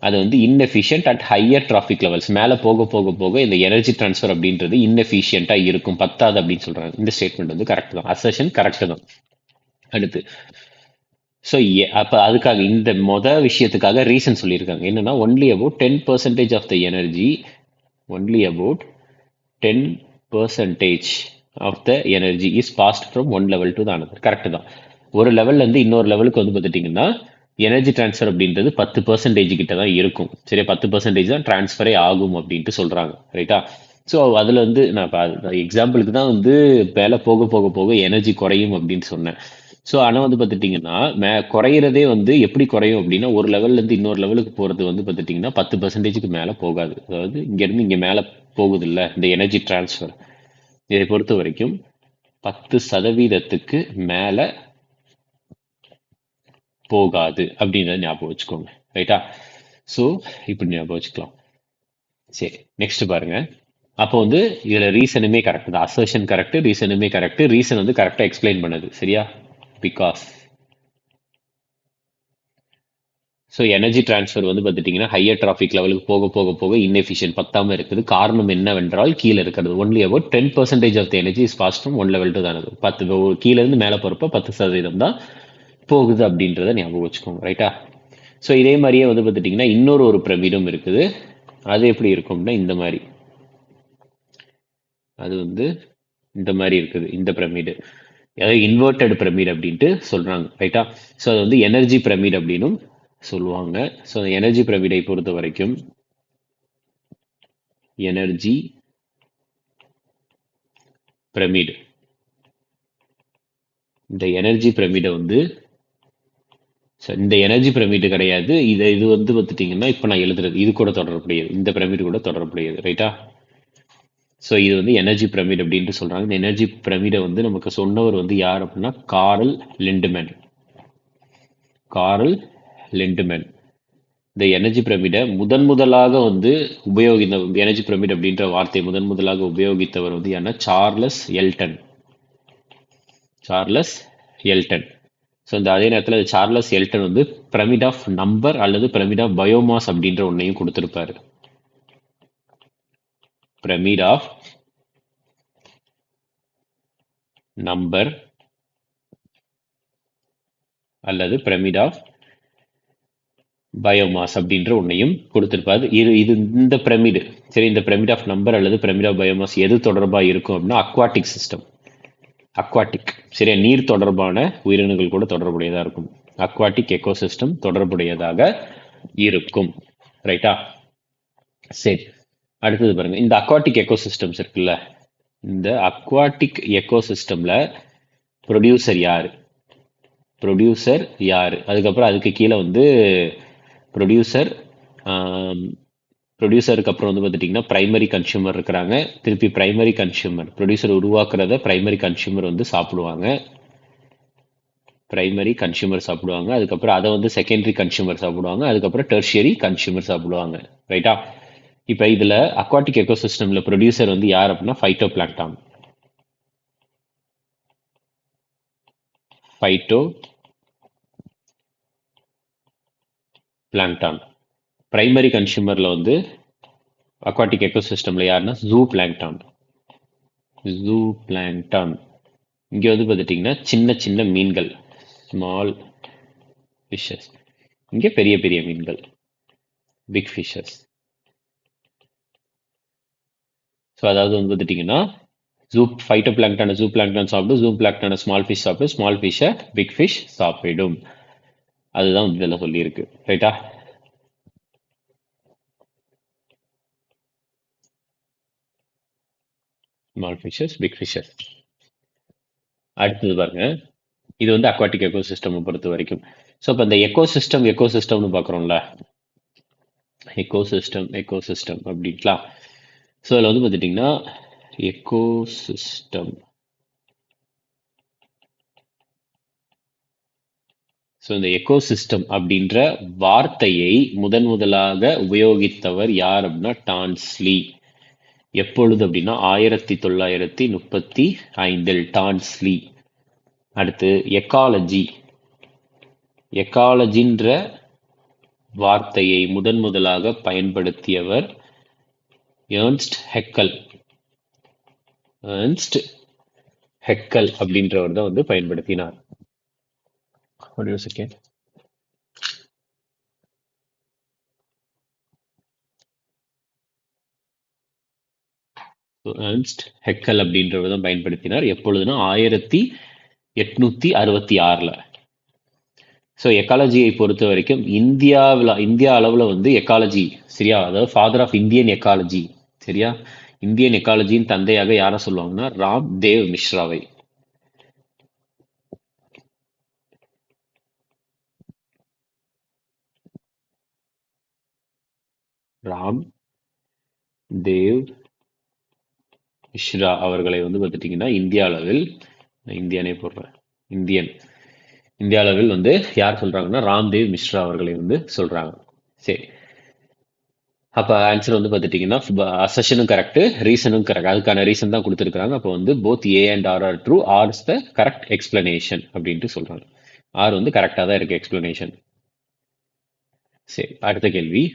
அது வந்து inefficient at higher traffic levels. மேலே போக போக போக இந்த எனர்ஜி டிரான்ஸ்ஃபர் அப்படின்றது இன்எஃபிஷியண்டாக இருக்கும், பத்தாது அப்படின்னு சொல்றாங்க. இந்த ஸ்டேட்மெண்ட் வந்து கரெக்ட் தான், அசர்ஷன் கரெக்ட் தான். அடுத்து ஸோ அப்போ அதுக்காக இந்த விஷயத்துக்காக ரீசன் சொல்லியிருக்காங்க என்னன்னா, only about 10% of the energy, only about 10% of the energy is passed from one level to the another. Correct தான். ஒரு லெவல்ல இருந்து இன்னொரு லெவலுக்கு வந்து பார்த்துட்டிங்கன்னா எனர்ஜி டிரான்ஸ்ஃபர் அப்படின்றது 10% கிட்ட தான் இருக்கும். சரியா? 10% தான் டிரான்ஸ்ஃபரே ஆகும் அப்படின்ட்டு சொல்றாங்க. ரைட்டா? ஸோ அதில் வந்து நான் எக்ஸாம்பிளுக்கு தான் வந்து மேலே போக போக போக எனர்ஜி குறையும் அப்படின்னு சொன்னேன். ஸோ ஆனால் வந்து பார்த்துட்டிங்கன்னா குறையிறதே வந்து எப்படி குறையும் அப்படின்னா, ஒரு லெவல்லேருந்து இன்னொரு லெவலுக்கு போகிறது வந்து பார்த்துட்டிங்கன்னா 10%க்கு மேலே போகாது. அதாவது இங்கேருந்து இங்கே மேலே போகுது இல்லை இந்த எனர்ஜி டிரான்ஸ்ஃபர், இதை பொறுத்த வரைக்கும் 10%க்கு மேலே போகாது அப்படின்றத ஞாபகம் வச்சுக்கோங்க. ரைட்டா? ஸோ இப்படி ஞாபகம் வச்சுக்கலாம். சரி, நெக்ஸ்ட் பாருங்க. அப்போ வந்து இதில் ரீசனுமே கரெக்ட் தான், அசர்ஷன் கரெக்ட், ரீசனுமே கரெக்ட். ரீசன் வந்து கரெக்டாக எக்ஸ்பிளைன் பண்ணுது. சரியா? பிகாஸ் ஸோ எனர்ஜி டிரான்ஸ்ஃபர் வந்து பார்த்துட்டிங்கன்னா ஹையர் டிராஃபிக் லெவலுக்கு போக போக போக இன்எஃபிஷியன்ட் பத்தாமல் இருக்குது. காரணம் என்னவென்றால் கீழே இருக்கிறது only about 10% of the energy is passed from one level to தானது. 10 கீழேருந்து மேலே போகிறப்ப 10% தான் போகுது அப்படின்றத ஞாபகம் வச்சுக்கோங்க. ரைட்டா? ஸோ இதே மாதிரியே வந்து பார்த்துட்டிங்கன்னா இன்னொரு பிரமிடும் இருக்குது. அது எப்படி இருக்கும்னா இந்த மாதிரி, அது வந்து இந்த மாதிரி இருக்குது. இந்த பிரமிடு அதாவது இன்வெர்டட் பிரமிட் அப்படின்ட்டு சொல்றாங்க. ரைட்டா? ஸோ அது வந்து எனர்ஜி பிரமிட் அப்படின்னும் சொல்லுவாங்க. ஸோ எனர்ஜி பிரமிடை பொறுத்த வரைக்கும் எனர்ஜி பிரமிட், இந்த எனர்ஜி பிரமிடை வந்து இந்த எனர்ஜி பிரமிடு கிடையாது. இது வந்து பார்த்துட்டிங்கன்னா இப்போ நான் எழுதுறது இது கூட தொடர்புடையது, இந்த பிரமிடு கூட தொடர்புடையது. ரைட்டா? ஸோ இது வந்து எனர்ஜி பிரமிட் அப்படின்ட்டு சொல்றாங்க. இந்த எனர்ஜி பிரமிடை வந்து நமக்கு சொன்னவர் வந்து யார் அப்படின்னா கார்ல் லிண்ட்மேன். கார்ல் லிண்ட்மேன் இந்த எனர்ஜி பிரமிடை முதலாக வந்து உபயோகித்த, எனர்ஜி பிரமிட் அப்படின்ற வார்த்தையை முதலாக உபயோகித்தவர் வந்து யாருன்னா Charles Elton. Charles Elton. So இந்த அதே நேரத்தில் சார்லஸ் எல்டன் வந்து பிரமிட் ஆஃப் நம்பர் அல்லது பிரமிட் ஆஃப் பயோமாஸ் அப்படின்ற ஒன்றையும் கொடுத்துருப்பாரு. pyramid of number அல்லது pyramid of பயோமாஸ் அப்படின்ற ஒன்றையும் கொடுத்திருப்பாரு. இது இந்த பிரமிடு சரி, இந்த பிரமிட் ஆஃப் நம்பர் அல்லது பிரமிட் ஆஃப் பயோமாஸ் எது தொடர்பாக இருக்கும் அப்படின்னா அக்வாட்டிக் சிஸ்டம். அக்வாட்டிக் சரியா, நீர் தொடர்பான உயிரினங்கள் கூட தொடர்புடையதாக இருக்கும். அக்வாட்டிக் எக்கோசிஸ்டம் தொடர்புடையதாக இருக்கும். ரைட்டா? சரி, அடுத்தது பாருங்க. இந்த அக்வாட்டிக் எக்கோசிஸ்டம்ஸ் இருக்குல்ல, இந்த அக்வாட்டிக் எக்கோசிஸ்டம்ல ப்ரொடியூசர் யாரு? ப்ரொடியூசர் யாரு? அதுக்கப்புறம் அதுக்கு கீழே வந்து ப்ரொடியூசருக்கு அப்புறம் வந்து பார்த்துட்டிங்கன்னா ப்ரைமரி கன்சியூமர் இருக்கிறாங்க. திருப்பி ப்ரைமரி கன்சியூமர் ப்ரொடியூசர் உருவாக்குறத ப்ரைமரி கன்சியூமர் வந்து சாப்பிடுவாங்க. ப்ரைமரி கன்சியூமர் சாப்பிடுவாங்க. அதுக்கப்புறம் அதை வந்து செகண்டரி கன்சியூமர் சாப்பிடுவாங்க. அதுக்கப்புறம் டெர்ஷியரி கன்சியூமர் சாப்பிடுவாங்க. ரைட்டா? இப்போ இதில் அக்வாட்டிக் எக்கோசிஸ்டமில் ப்ரொடியூசர் வந்து யார் அப்படின்னா phytoplankton. Phytoplankton. Primary கன்சியூமர்ல வந்து அக்வாட்டிக் எக்கோசிஸ்டம்ல யாருன்னா ஜூ பிளாங்க்டான். Zoo plankton. இங்க வந்து பார்த்துட்டிங்கன்னா சின்ன சின்ன மீன்கள், ஸ்மால் ஃபிஷஸ். இங்க பெரிய பெரிய மீன்கள், பிக் ஃபிஷஸ். ஸோ அதாவது வந்து பார்த்துட்டிங்கன்னா ஃபைட்டோ பிளாங்க்டான ஜூ பிளாங்க்டான் சாப்பிடும், ஜூ பிளாங்க்டான ஸ்மால் ஃபிஷ் சாப்பிடும், ஸ்மால் ஃபிஷ்ஷை பிக் ஃபிஷ் சாப்பிடும். அதுதான் வந்து இதில் சொல்லியிருக்கு. ரைட்டா? Small fishes, big fishes. அடுத்தது பாருங்க, இது வந்து அக்வாட்டிக் எக்கோசிஸ்டம் பொறுத்த வரைக்கும். ஸோ இப்போ இந்த எக்கோசிஸ்டம்னு பார்க்குறோம்ல, எக்கோசிஸ்டம் அப்படின்லாம். ஸோ அதில் வந்து பார்த்துட்டிங்கன்னா எக்கோசிஸ்டம். ஸோ இந்த எக்கோசிஸ்டம் அப்படின்ற வார்த்தையை முதலாக உபயோகித்தவர் யார் அப்படின்னா டான்ஸ்லி. எப்பொழுது அப்படின்னா 1935 டான்ஸ்லி. அடுத்து எக்காலஜின்ற வார்த்தையை முதலாக பயன்படுத்தியவர் ஏர்ன்ஸ்ட் ஹெக்கல் அப்படின்றவர் தான் வந்து பயன்படுத்தினார். What a second. Ernst Haeckel அப்படின்றவர் தான் பயன்படுத்தினார். எப்பொழுதுனா 1866. ஸோ எக்காலஜியை பொறுத்த வரைக்கும் இந்தியா அளவில் வந்து எக்காலஜி சரியா, அதாவது ஃபாதர் ஆஃப் இந்தியன் எக்காலஜி சரியா, இந்தியன் எக்காலஜியின் தந்தையாக யாரை சொல்லுவாங்கன்னா ராம் தேவ் மிஸ்ராவை. ராம் தேவ் மிஸ்ரா அவர்களை வந்து பார்த்துட்டிங்கன்னா இந்திய அளவில், இந்திய அளவில் வந்து யார் சொல்றாங்கன்னா ராம்தேவ் மிஸ்ரா அவர்களை வந்து சொல்றாங்க. சரி, அப்போ ஆன்சர் வந்து பார்த்துட்டிங்கன்னா அசஷனும் கரெக்ட், ரீசனும் கரெக்ட். அதுக்கான ரீசன் தான் கொடுத்துருக்காங்க. அப்போ வந்து both A and R are true, R is the correct explanation அப்படின்ட்டு சொல்றாங்க. ஆர் வந்து கரெக்டாக தான் இருக்கு எக்ஸ்பிளனேஷன். சரி, அடுத்த கேள்வி.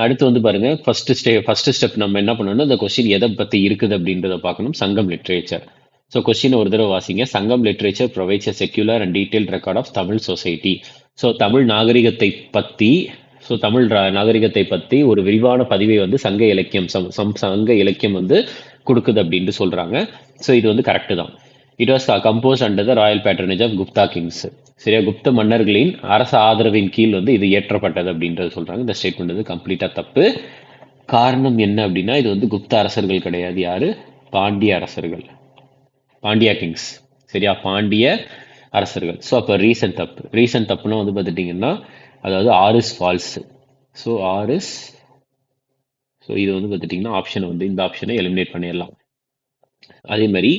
அடுத்து வந்து பாருங்க, ஃபர்ஸ்ட் ஸ்டெப் நம்ம என்ன பண்ணணும், இந்த கொஸ்டின் எதை பத்தி இருக்குது அப்படின்றத பார்க்கணும். சங்கம் லிட்ரேச்சர். ஸோ கொஸ்டின் ஒரு தடவை வாசிங்க. Sangam literature provides a secular and detailed record of Tamil society. So Tamil நாகரிகத்தை பற்றி ஒரு விரிவான பதிவை வந்து சங்க இலக்கியம் வந்து கொடுக்குது அப்படின்ட்டு சொல்றாங்க. ஸோ இது வந்து கரெக்டு தான். It was compose under the royal patronage of Gupta kings. சரியா, குப்த மன்னர்களின் அரச ஆதரவின் கீழ் வந்து இது ஏற்றப்பட்டது அப்படின்றது சொல்றாங்க. இந்த ஸ்டேட்மெண்ட் வந்து கம்ப்ளீட்டா தப்பு. காரணம் என்ன அப்படின்னா இது வந்து குப்த அரசர்கள் கிடையாது. யாரு? பாண்டிய அரசர்கள், பாண்டியா கிங்ஸ். சரியா, பாண்டிய அரசர்கள். ஸோ அப்போ ரீசன் தப்புன்னா வந்து பார்த்துட்டிங்கன்னா அதாவது ஆர் இஸ் ஃபால்ஸ். ஸோ இது வந்து பார்த்துட்டிங்கன்னா இந்த ஆப்ஷனை எலிமினேட் பண்ணிடலாம். அதே மாதிரி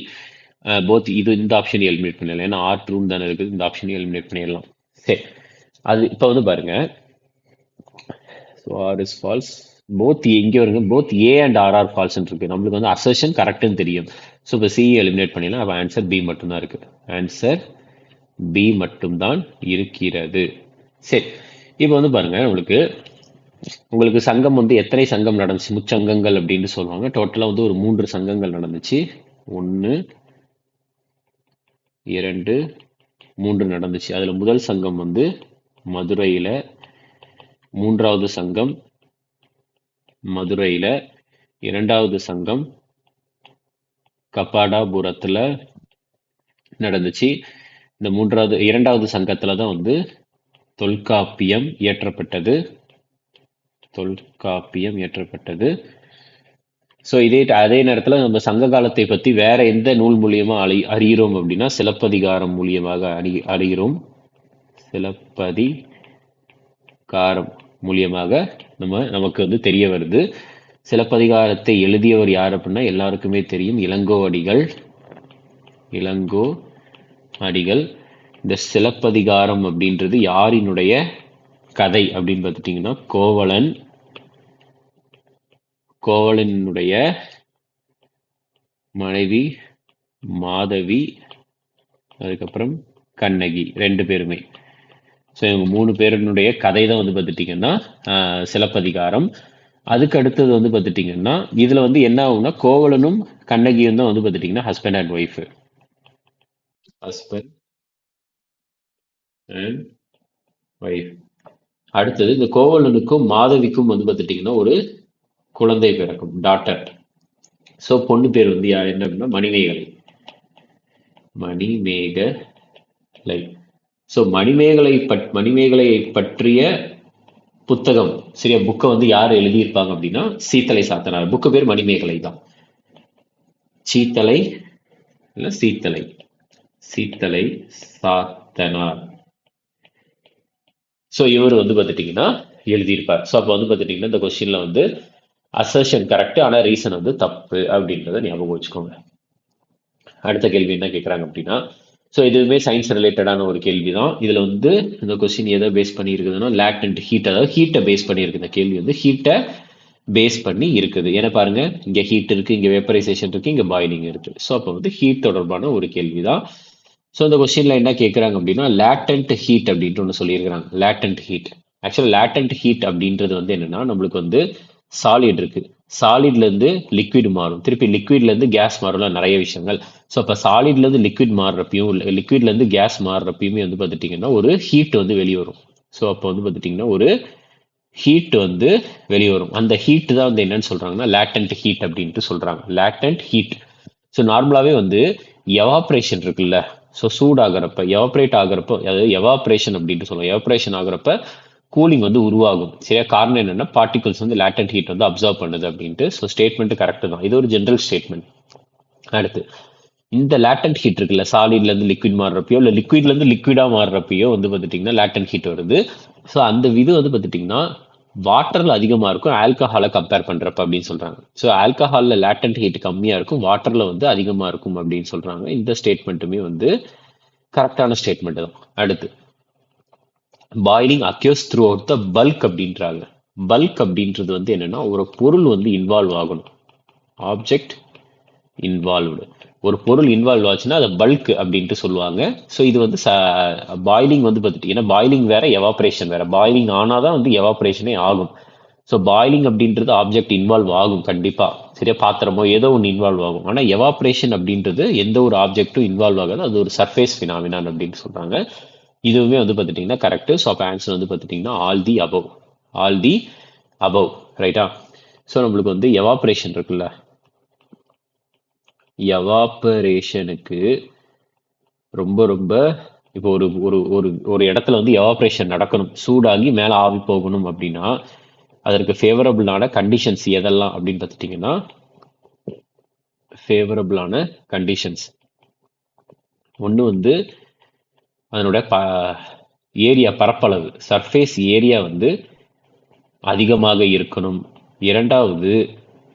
இந்த ஆப்ஷனை எலிமினேட் பண்ணிடலாம். ஏன்னா ஆர் ட்ரூன்னு தானே இருக்குது, இந்த ஆப்ஷனை எலிமினேட் பண்ணிடலாம். சரி, அது இப்போ வந்து பாருங்க. So R is false. இங்கே வருங்க, both A and R false இருக்கு. நம்மளுக்கு வந்து அசர்ஷன் கரெக்ட்னு தெரியும். ஸோ இப்போ சி எலிமினேட் பண்ணிடலாம். அப்போ ஆன்சர் பி மட்டும்தான் இருக்கு. ஆன்சர் பி மட்டும்தான் இருக்கிறது. சரி, இப்போ வந்து பாருங்க, உங்களுக்கு உங்களுக்கு சங்கம் வந்து எத்தனை சங்கம் நடந்துச்சு, முச்சங்கங்கள் அப்படின்னு சொல்லுவாங்க. டோட்டலா வந்து ஒரு 3 சங்கங்கள் நடந்துச்சு. 1 2 3 நடந்துச்சு. அதுல முதல் சங்கம் வந்து மதுரையில, 3வது சங்கம் மதுரையில, 2வது சங்கம் கப்பாடாபுரத்துல நடந்துச்சு. இந்த 2வது சங்கத்துல தான் வந்து தொல்காப்பியம் இயற்றப்பட்டது. ஸோ அதே நேரத்தில் நம்ம சங்க காலத்தை பற்றி வேற எந்த நூல் மூலியமா அறிகிறோம் அப்படின்னா சிலப்பதிகாரம் மூலியமாக அறிகிறோம். சிலப்பதிகாரம் மூலியமாக நமக்கு வந்து தெரிய வருது. சிலப்பதிகாரத்தை எழுதியவர் யார் அப்படின்னா எல்லாருக்குமே தெரியும், இளங்கோ அடிகள். இந்த சிலப்பதிகாரம் அப்படின்றது யாரினுடைய கதை அப்படின்னு பார்த்துட்டீங்கன்னா கோவலனுடைய மனைவி மாதவி, அதுக்கப்புறம் கண்ணகி, 2 பேருமே. ஸோ இவங்க 3 பேருடைய கதை தான் வந்து பார்த்துட்டிங்கன்னா சிலப்பதிகாரம். அதுக்கு அடுத்தது வந்து பார்த்துட்டிங்கன்னா இதில் வந்து என்ன ஆகும்னா கோவலனும் கண்ணகியும் தான் வந்து பார்த்துட்டிங்கன்னா ஹஸ்பண்ட் அண்ட் ஒய்ஃப். அடுத்தது இந்த கோவலனுக்கும் மாதவிக்கும் வந்து பார்த்துட்டிங்கன்னா ஒரு குழந்தை பிறக்கும், டாட்டர். ஸோ பொண்ணு பேர் வந்து என்ன அப்படின்னா மணிமேகலை. ஸோ மணிமேகலை பற்றிய புத்தகம், சரியா, புக்கை வந்து யார் எழுதியிருப்பாங்க அப்படின்னா சீத்தலை சாத்தனார். புக்கு பேர் மணிமேகலை தான். சீத்தலை சாத்தனார். ஸோ இவர் வந்து பார்த்துட்டிங்கன்னா எழுதியிருப்பார். ஸோ அப்போ வந்து பார்த்துட்டிங்கன்னா இந்த கொஸ்டின்ல வந்து அசர்ஷன் கரெக்ட், ஆனால் ரீசன் வந்து தப்பு அப்படின்றத ஞாபகம் வச்சுக்கோங்க. அடுத்த கேள்வி என்ன கேட்குறாங்க அப்படின்னா, ஸோ இதுவுமே சயின்ஸ் ரிலேட்டடான ஒரு கேள்வி தான். இதில் வந்து இந்த கொஸ்டின் எதை பேஸ் பண்ணி இருக்குதுன்னா லேட்டன்ட் ஹீட், அதாவது ஹீட்டை பேஸ் பண்ணி இருக்குது. இந்த கேள்வி வந்து ஹீட்டை பேஸ் பண்ணி இருக்குது. ஏன்னா பாருங்க, இங்கே ஹீட் இருக்குது, இங்கே வெப்பரைசேஷன் இருக்குது, இங்கே பாயிலிங் இருக்குது. ஸோ அப்போ வந்து ஹீட் தொடர்பான ஒரு கேள்வி தான். ஸோ இந்த கொஸ்டின்ல என்ன கேட்குறாங்க அப்படின்னா லேட்டன்ட் ஹீட் அப்படின்ட்டு ஒன்று சொல்லியிருக்கிறாங்க. லேட்டன்ட் ஹீட், ஆக்சுவலாக லேட்டன்ட் ஹீட் அப்படின்றது வந்து என்னன்னா நம்மளுக்கு வந்து சாலிட் இருக்கு, சாலிட்ல இருந்து லிக்விட் மாறும், திருப்பி லிக்விட்ல இருந்து கேஸ் மாறும்ல, நிறைய விஷயங்கள். ஸோ அப்போ சாலிட்ல இருந்து லிக்விட் மாறுறப்பையும் லிக்விட்ல இருந்து கேஸ் மாறுறப்பயுமே வந்து பார்த்துட்டிங்கன்னா ஒரு ஹீட் வந்து வெளியே வரும். ஸோ அப்போ வந்து பார்த்துட்டிங்கன்னா ஒரு ஹீட் வந்து வெளியே வரும். அந்த ஹீட் தான் வந்து என்னன்னு சொல்றாங்கன்னா லேட்டன்ட் ஹீட் அப்படின்ட்டு சொல்றாங்க. Latent heat. ஸோ நார்மலாவே வந்து எவாப்ரேஷன் இருக்குல்ல, ஸோ சூடாகிறப்ப எவாப்ரேட் ஆகிறப்ப, அதாவது எவாப்ரேஷன் அப்படின்ட்டு சொல்லுவோம். எவாப்ரேஷன் ஆகிறப்ப கூலிங் வந்து உருவாகும், சரியா. காரணம் என்னன்னா பார்ட்டிகல்ஸ் வந்து லேட்டன்ட் ஹீட் வந்து அப்சர்வ் பண்ணுது அப்படின்ட்டு. ஸோ ஸ்டேட்மெண்ட் கரெக்ட் தான், இது ஒரு ஜென்ரல் ஸ்டேட்மெண்ட். அடுத்து இந்த லேட்டன்ட் ஹீட் இருக்குல்ல, சாலிட்ல இருந்து லிக்விட் மாறுறப்பயோ இல்லை லிக்விட்ல இருந்து லிக்விடா மாறுறப்பயோ வந்து பார்த்துட்டிங்கன்னா லேட்டன்ட் ஹீட் வருது. ஸோ அந்த இது வந்து பார்த்துட்டிங்கன்னா வாட்டர்ல அதிகமா இருக்கும் ஆல்கஹாலை கம்பேர் பண்றப்ப அப்படின்னு சொல்றாங்க. ஸோ ஆல்கஹால்ல லேட்டன்ட் ஹீட் கம்மியா இருக்கும், வாட்டர்ல வந்து அதிகமா இருக்கும் அப்படின்னு சொல்றாங்க. இந்த ஸ்டேட்மெண்ட்டுமே வந்து கரெக்டான ஸ்டேட்மெண்ட் தான். அடுத்து boiling occurs throughout the bulk அப்படின்றாங்க. பல்க் அப்படின்றது வந்து என்னன்னா ஒரு பொருள் வந்து இன்வால்வ் ஆகணும், ஆப்ஜெக்ட் இன்வால்வ்டு. ஒரு பொருள் இன்வால்வ் ஆச்சுன்னா அதை பல்க் அப்படின்ட்டு சொல்லுவாங்க. ஸோ இது வந்து பாயிலிங் வந்து பார்த்துட்டீங்கன்னா பாயிலிங் வேற எவாப்ரேஷன் வேற. பாயிலிங் ஆனாதான் வந்து எவாப்ரேஷனே ஆகும். ஸோ பாயிலிங் அப்படின்றது ஆப்ஜெக்ட் இன்வால்வ் ஆகும் கண்டிப்பா, சரியா, பாத்திரமோ ஏதோ ஒன்று இன்வால்வ் ஆகும். ஆனால் எவாப்ரேஷன் அப்படின்றது எந்த ஒரு ஆப்ஜெக்டும் இன்வால்வ் ஆகாது, அது ஒரு சர்ஃபேஸ் ஃபினாமினான் அப்படின்னு சொல்றாங்க. இதுவுமே வந்து பார்த்துட்டிங்கன்னா கரெக்ட். ஸோ அப்போ ஆன்சர் வந்து பார்த்துட்டிங்கன்னா ஆல் தி அபவ், ரைட்டா. ஸோ நம்மளுக்கு வந்து எவாப்ரேஷன் இருக்குல்ல, எவாபரேஷனுக்கு ரொம்ப ரொம்ப இப்போ ஒரு ஒரு ஒரு ஒரு இடத்துல வந்து எவாப்ரேஷன் நடக்கணும், சூடாகி மேலே ஆவி போகணும் அப்படின்னா அதற்கு ஃபேவரபிளான கண்டிஷன்ஸ் எதெல்லாம் அப்படின்னு பார்த்துட்டிங்கன்னா ஃபேவரபிளான கண்டிஷன்ஸ் ஒன்று வந்து அதனுடைய ஏரியா, பரப்பளவு, சர்ஃபேஸ் ஏரியா வந்து அதிகமாக இருக்கணும். இரண்டாவது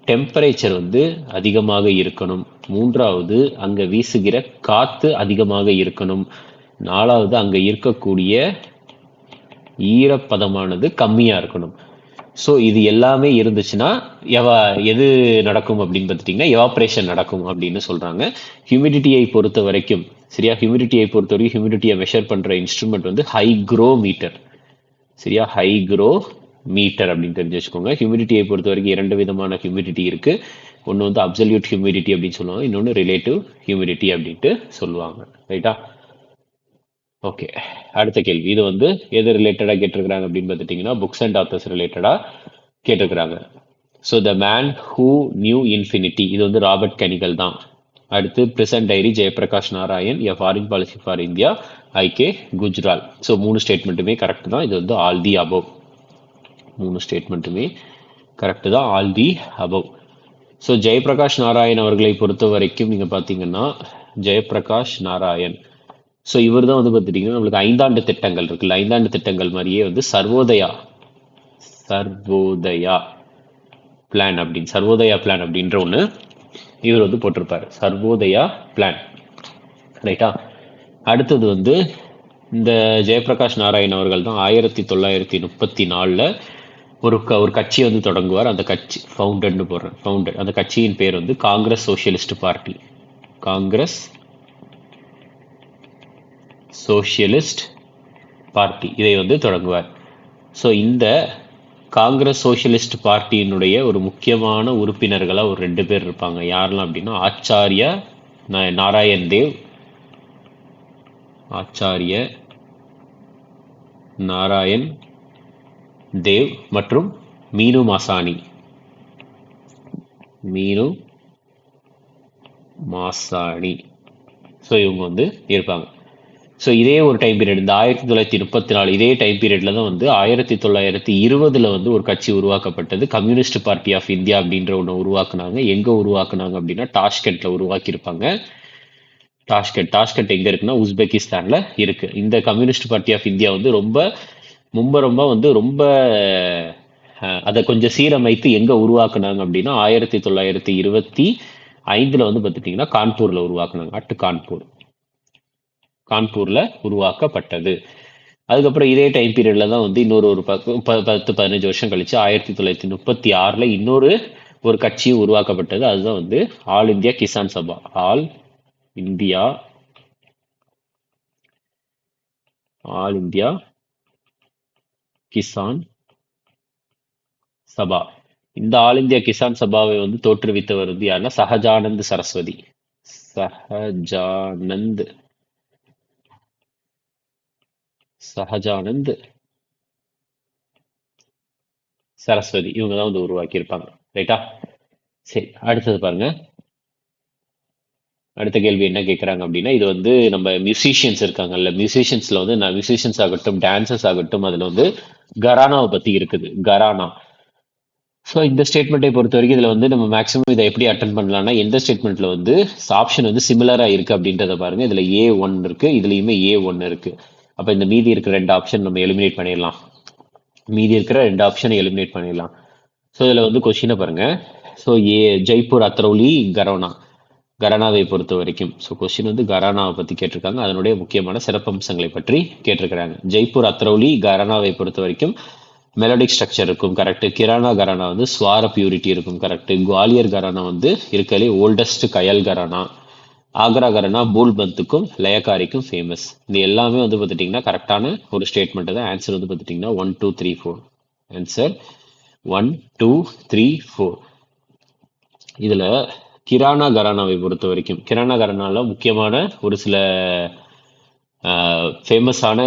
டெம்பரேச்சர் வந்து அதிகமாக இருக்கணும். மூன்றாவது அங்க வீசுகிற காத்து அதிகமாக இருக்கணும். நாலாவது அங்க இருக்கக்கூடிய ஈரப்பதமானது கம்மியா இருக்கணும். ஸோ இது எல்லாமே இருந்துச்சுன்னா எது நடக்கும் அப்படின்னு பார்த்துட்டிங்கன்னா எவாப்ரேஷன் நடக்கும் அப்படின்னு சொல்றாங்க. ஹியூமிடிட்டியை பொறுத்த வரைக்கும், சரியா, ஹியூமிடிட்டியை பொறுத்த வரைக்கும் ஹியூமிடிட்டியை மெஷர் பண்ற இன்ஸ்ட்ருமெண்ட் வந்து ஹைக்ரோமீட்டர், சரியா, ஹைக்ரோமீட்டர். மீட்டர் அப்படின்னு தெரிஞ்சு வச்சுக்கோங்க. ஹியூமிடிட்டியை பொறுத்த வரைக்கும் 2 விதமான ஹியூமிடிட்டி இருக்கு. ஒன்று வந்து அப்சல்யூட் ஹியூமிடிட்டி அப்படின்னு சொல்லுவாங்க, இன்னொன்று ரிலேட்டிவ் ஹியூமிடிட்டி அப்படின்ட்டு சொல்லுவாங்க. ரைட்டா? ஓகே, அடுத்த கேள்வி. இது வந்து எது ரிலேட்டடாக கேட்டிருக்கிறாங்க அப்படின்னு பார்த்துட்டிங்கன்னா புக்ஸ் அண்ட் ஆத்தர்ஸ் ரிலேட்டடாக கேட்டிருக்கிறாங்க. So the man who knew infinity, இது வந்து ராபர்ட் கெனிகல் தான். அடுத்து prison diary Jayaprakash Narayan, a foreign policy for India I K Gujral. So 3 ஸ்டேட்மெண்ட்டுமே கரெக்ட் தான். இது வந்து ஆல் தி அபவ். 3 ஸ்டேட்மெண்ட்டுமே கரெக்டு தான், all the above. So Jayaprakash Narayan அவர்களை பொறுத்த வரைக்கும் நீங்கள் பார்த்தீங்கன்னா ஜெயபிரகாஷ் நாராயண், ஸோ இவர் தான் வந்து பார்த்துட்டிங்கன்னா நம்மளுக்கு 5 ஆண்டு திட்டங்கள் இருக்குல்ல, 5 ஆண்டு திட்டங்கள் மாதிரியே வந்து சர்வோதயா பிளான் அப்படின்னு, சர்வோதயா பிளான் அப்படின்ற ஒன்று இவர் வந்து போட்டிருப்பார், சர்வோதயா பிளான். ரைட்டா? அடுத்தது வந்து இந்த ஜெயபிரகாஷ் நாராயண் அவர்கள் தான் 1934 ஒரு கட்சியை வந்து தொடங்குவார். அந்த கட்சி ஃபவுண்டர்னு போடுறேன், ஃபவுண்டர். அந்த கட்சியின் பேர் வந்து Congress socialist party. Congress socialist party இதை வந்து தொடங்குவார். ஸோ இந்த காங்கிரஸ் சோசியலிஸ்ட் பார்ட்டியினுடைய ஒரு முக்கியமான உறுப்பினர்களாக ஒரு 2 பேர் இருப்பாங்க. யாரெல்லாம் அப்படின்னா ஆச்சாரிய நாராயண் தேவ், ஆச்சாரிய நாராயண் தேவ் மற்றும் மீனு மாசாணி. மீனு மாசாணி. ஸோ இவங்க வந்து இருப்பாங்க. ஸோ இதே ஒரு டைம் பீரியட், இந்த 1934 இதே டைம் பீரியட்ல தான் வந்து 1920 வந்து ஒரு கட்சி உருவாக்கப்பட்டது, கம்யூனிஸ்ட் பார்ட்டி ஆஃப் இந்தியா அப்படின்ற ஒன்று உருவாக்குனாங்க. எங்க உருவாக்குனாங்க அப்படின்னா டாஷ்கெட்ல உருவாக்கியிருப்பாங்க. டாஷ்கெட் எங்க இருக்குன்னா உஸ்பெகிஸ்தான்ல இருக்கு. இந்த கம்யூனிஸ்ட் பார்ட்டி ஆஃப் இந்தியா வந்து ரொம்ப அதை கொஞ்சம் சீரமைத்து எங்க உருவாக்குனாங்க அப்படின்னா 1925 வந்து பார்த்துட்டீங்கன்னா கான்பூர்ல உருவாக்குனாங்க. கான்பூர்ல உருவாக்கப்பட்டது. அதுக்கப்புறம் இதே டைம் பீரியட்ல தான் வந்து இன்னொரு 10-15 வருஷம் கழிச்சு 1936 இன்னொரு கட்சியும் உருவாக்கப்பட்டது. அதுதான் வந்து ஆல் இந்தியா கிசான் சபா. ஆல் இந்தியா கிசான் சபா. இந்த ஆல் இந்தியா கிசான் சபாவை வந்து தோற்றுவித்தவர் வந்து யாருன்னா சஹஜானந்த் சரஸ்வதி இவங்க தான் வந்து உருவாக்கி இருப்பாங்க. ரைட்டா? சரி, அடுத்தது பாருங்க. அடுத்த கேள்வி என்ன கேட்குறாங்க அப்படின்னா, இது வந்து நம்ம மியூசிஷியன்ஸ் இருக்காங்கல்ல, மியூசிஷியன்ஸ்ல வந்து மியூசிஷியன்ஸ் ஆகட்டும், டான்சர்ஸ் ஆகட்டும், அதில் வந்து கரானாவை பற்றி இருக்குது. கரானா. ஸோ இந்த ஸ்டேட்மெண்ட்டை பொறுத்த வரைக்கும் இதில் வந்து நம்ம மேக்ஸிமம் இதை எப்படி அட்டன் பண்ணலாம்னா, எந்த ஸ்டேட்மெண்ட்டில் வந்து ஆப்ஷன் வந்து சிமிலராக இருக்குது அப்படின்றத பாருங்கள். இதில் A1 இருக்குது, இதுலேயுமே A1 இருக்குது. அப்போ இந்த மீதி இருக்கிற 2 ஆப்ஷன் நம்ம எலிமினேட் பண்ணிடலாம். ஸோ இதில் வந்து கொஸ்டினை பாருங்கள். ஸோ ஜெய்ப்பூர் அத்ரௌலி கரானாவை பொறுத்த வரைக்கும், ஸோ கொஸ்டின் வந்து கரானாவை பற்றி கேட்டிருக்காங்க, அதனுடைய முக்கியமான சிறப்பம்சங்களை பற்றி கேட்டிருக்கிறாங்க. ஜெய்ப்பூர் அத்ரௌலி கரானாவை பொறுத்த வரைக்கும் மெலோடிக் ஸ்ட்ரக்சர் இருக்கும், கரெக்ட். கிரானா கரானா வந்து ஸ்வார பியூரிட்டி இருக்கும், கரெக்ட். குவாலியர் கரானா வந்து இருக்கலே ஓல்டஸ்ட் கயல் கரானா. ஆக்ரா கரானா பூல்பந்துக்கும் லயக்காரிக்கும் ஃபேமஸ். இது எல்லாமே வந்து பார்த்துட்டிங்கன்னா கரெக்டான ஒரு ஸ்டேட்மெண்ட் தான். ஆன்சர் வந்து பார்த்துட்டிங்கன்னா 1 2 3 4. ஆன்சர் 1 2 3 4. இதில் கிரானா கரானாவை பொறுத்த வரைக்கும், கிரானா கரானால முக்கியமான ஒரு சில ஃபேமஸான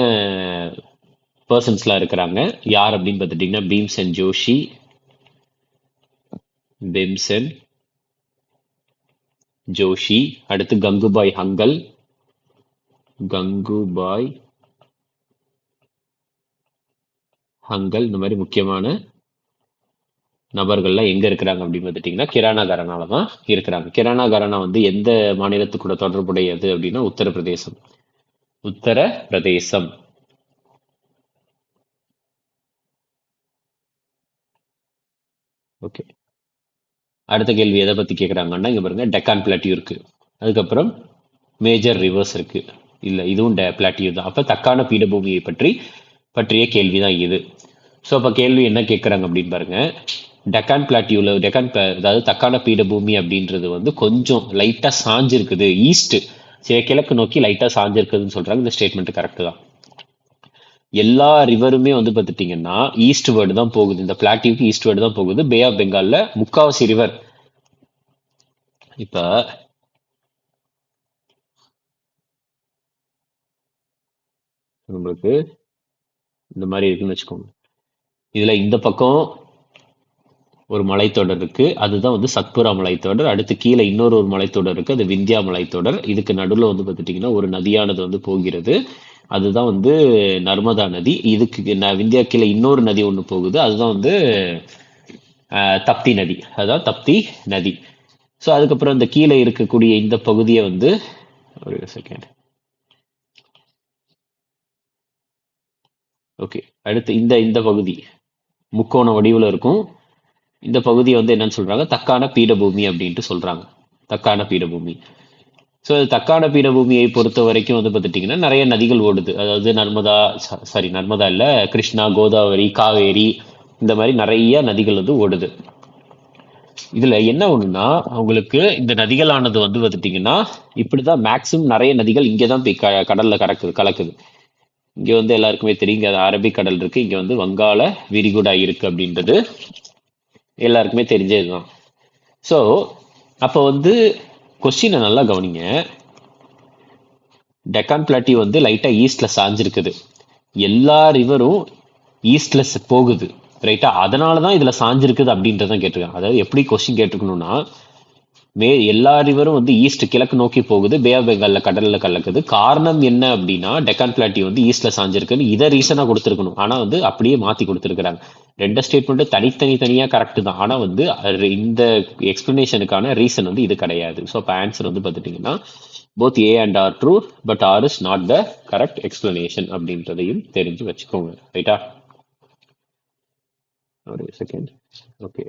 பர்சன்ஸ்லாம் இருக்கிறாங்க. யார் அப்படின்னு பார்த்துட்டிங்கன்னா பீம்சென் ஜோஷி, அடுத்து கங்குபாய் ஹங்கல், இந்த மாதிரி முக்கியமான நபர்கள்லாம் எங்க இருக்கிறாங்க அப்படின்னு பார்த்துட்டிங்கன்னா கிரானா கரானால தான் இருக்கிறாங்க. கிரானா கரானா வந்து எந்த மாநிலத்துக்கூட தொடர்புடையது அப்படின்னா உத்தரப்பிரதேசம். ஓகே, அடுத்த கேள்வி எதை பற்றி கேட்குறாங்கன்னா, இங்கே பாருங்க, டெக்கான் பிளாட்டியூ இருக்குது, அதுக்கப்புறம் மேஜர் ரிவர்ஸ் இருக்குது. இல்லை, இதுவும் பிளாட்டியூ தான். அப்போ தக்கான பீடபூமியை பற்றிய கேள்வி தான் இது. ஸோ அப்போ கேள்வி என்ன கேட்குறாங்க அப்படின்னு பாருங்க. டெக்கான் பிளாட்டியூவில் அதாவது தக்கான பீடபூமி அப்படின்றது வந்து கொஞ்சம் லைட்டாக சாஞ்சிருக்குது, ஈஸ்ட் கிழக்கு நோக்கி லைட்டாக சாஞ்சிருக்குதுன்னு சொல்கிறாங்க. இந்த ஸ்டேட்மெண்ட் கரெக்டு தான். எல்லா ரிவருமே வந்து பார்த்துட்டீங்கன்னா ஈஸ்ட் வேர்டு தான் போகுது. இந்த பிளாட்டியூக்கு ஈஸ்ட் வேர்டு தான் போகுது. பே ஆஃப் பெங்கால்ல முக்காவாசி ரிவர். இப்ப நம்மளுக்கு இந்த மாதிரி இருக்குன்னு வச்சுக்கோங்க. இதுல இந்த பக்கம் ஒரு மலைத்தொடர் இருக்கு, அதுதான் வந்து சத்புரா மலைத்தொடர். அடுத்து கீழே இன்னொரு மலைத்தொடர் இருக்கு, அது விந்தியா மலைத்தொடர். இதுக்கு நடுவில் வந்து பார்த்துட்டீங்கன்னா ஒரு நதியானது வந்து போகிறது, அதுதான் வந்து நர்மதா நதி. இதுக்கு விந்தியா கீழே இன்னொரு நதி ஒன்று போகுது, அதுதான் வந்து தப்தி நதி, அதான் தப்தி நதி. ஸோ அதுக்கப்புறம் இந்த கீழே இருக்கக்கூடிய இந்த பகுதியை வந்து ஒரு செகண்ட். ஓகே, அடுத்து இந்த இந்த பகுதி முக்கோண வடிவில் இருக்கும். இந்த பகுதியை வந்து என்னன்னு சொல்றாங்க, தக்கான பீடபூமி அப்படின்ட்டு சொல்றாங்க. தக்கான பீடபூமி. ஸோ தக்கான பீடபூமியை பொறுத்த வரைக்கும் வந்து பார்த்துட்டிங்கன்னா நிறைய நதிகள் ஓடுது. அதாவது நர்மதா, சாரி நர்மதா இல்லை, கிருஷ்ணா, கோதாவரி, காவேரி, இந்த மாதிரி நிறைய நதிகள் வந்து ஓடுது. இதுல என்ன ஒண்ணுன்னா, உங்களுக்கு இந்த நதிகளானது வந்து பார்த்துட்டிங்கன்னா இப்படிதான் மேக்சிமம் நிறைய நதிகள் இங்கே தான் போய் கடல்ல கலக்குது. இங்க வந்து எல்லாருக்குமே தெரியும், இங்க அரபிக் கடல் இருக்கு, இங்க வந்து வங்காள விரிகுடா இருக்கு அப்படின்றது எல்லாருக்குமே தெரிஞ்சதுதான். ஸோ அப்போ வந்து கொஸ்டினை நல்லா கவனிங்க. டெக்கான் பிளாட்டி வந்து லைட்டா ஈஸ்ட்ல சாஞ்சிருக்குது. எல்லா ரிவரும் ஈஸ்ட்ல போகுது, ரைட்டா? அதனாலதான் இதுல சாஞ்சிருக்குது அப்படின்றதான் கேட்டிருக்காங்க. அதாவது எப்படி கொஸ்டின் கேட்டிருக்கணும்னா, எல்லா ரிவரும் வந்து ஈஸ்ட் கிழக்கு நோக்கி போகுது, பே ஆஃப் பெங்கால்ல கடல்ல கலக்குது. காரணம் என்ன அப்படின்னா டெக்கான் பிளாட்டி வந்து ஈஸ்ட்ல சாஞ்சிருக்குன்னு இதை ரீசனா கொடுத்துருக்கணும். ஆனா வந்து அப்படியே மாத்தி கொடுத்துருக்காங்க. ரெண்டு ஸ்டேட்மெண்ட் தனித்தனியா கரெக்ட் தான், ஆனா வந்து இந்த எக்ஸ்பிளனேஷனுக்கான ரீசன் வந்து இது கிடையாது. ஸோ அப்போ ஆன்சர் வந்து பார்த்துட்டீங்கன்னா both A and R true, but R is not the correct explanation அப்படின்றதையும் தெரிஞ்சு வச்சுக்கோங்க, ரைட்டா? ஒரு செகண்ட். ஓகே,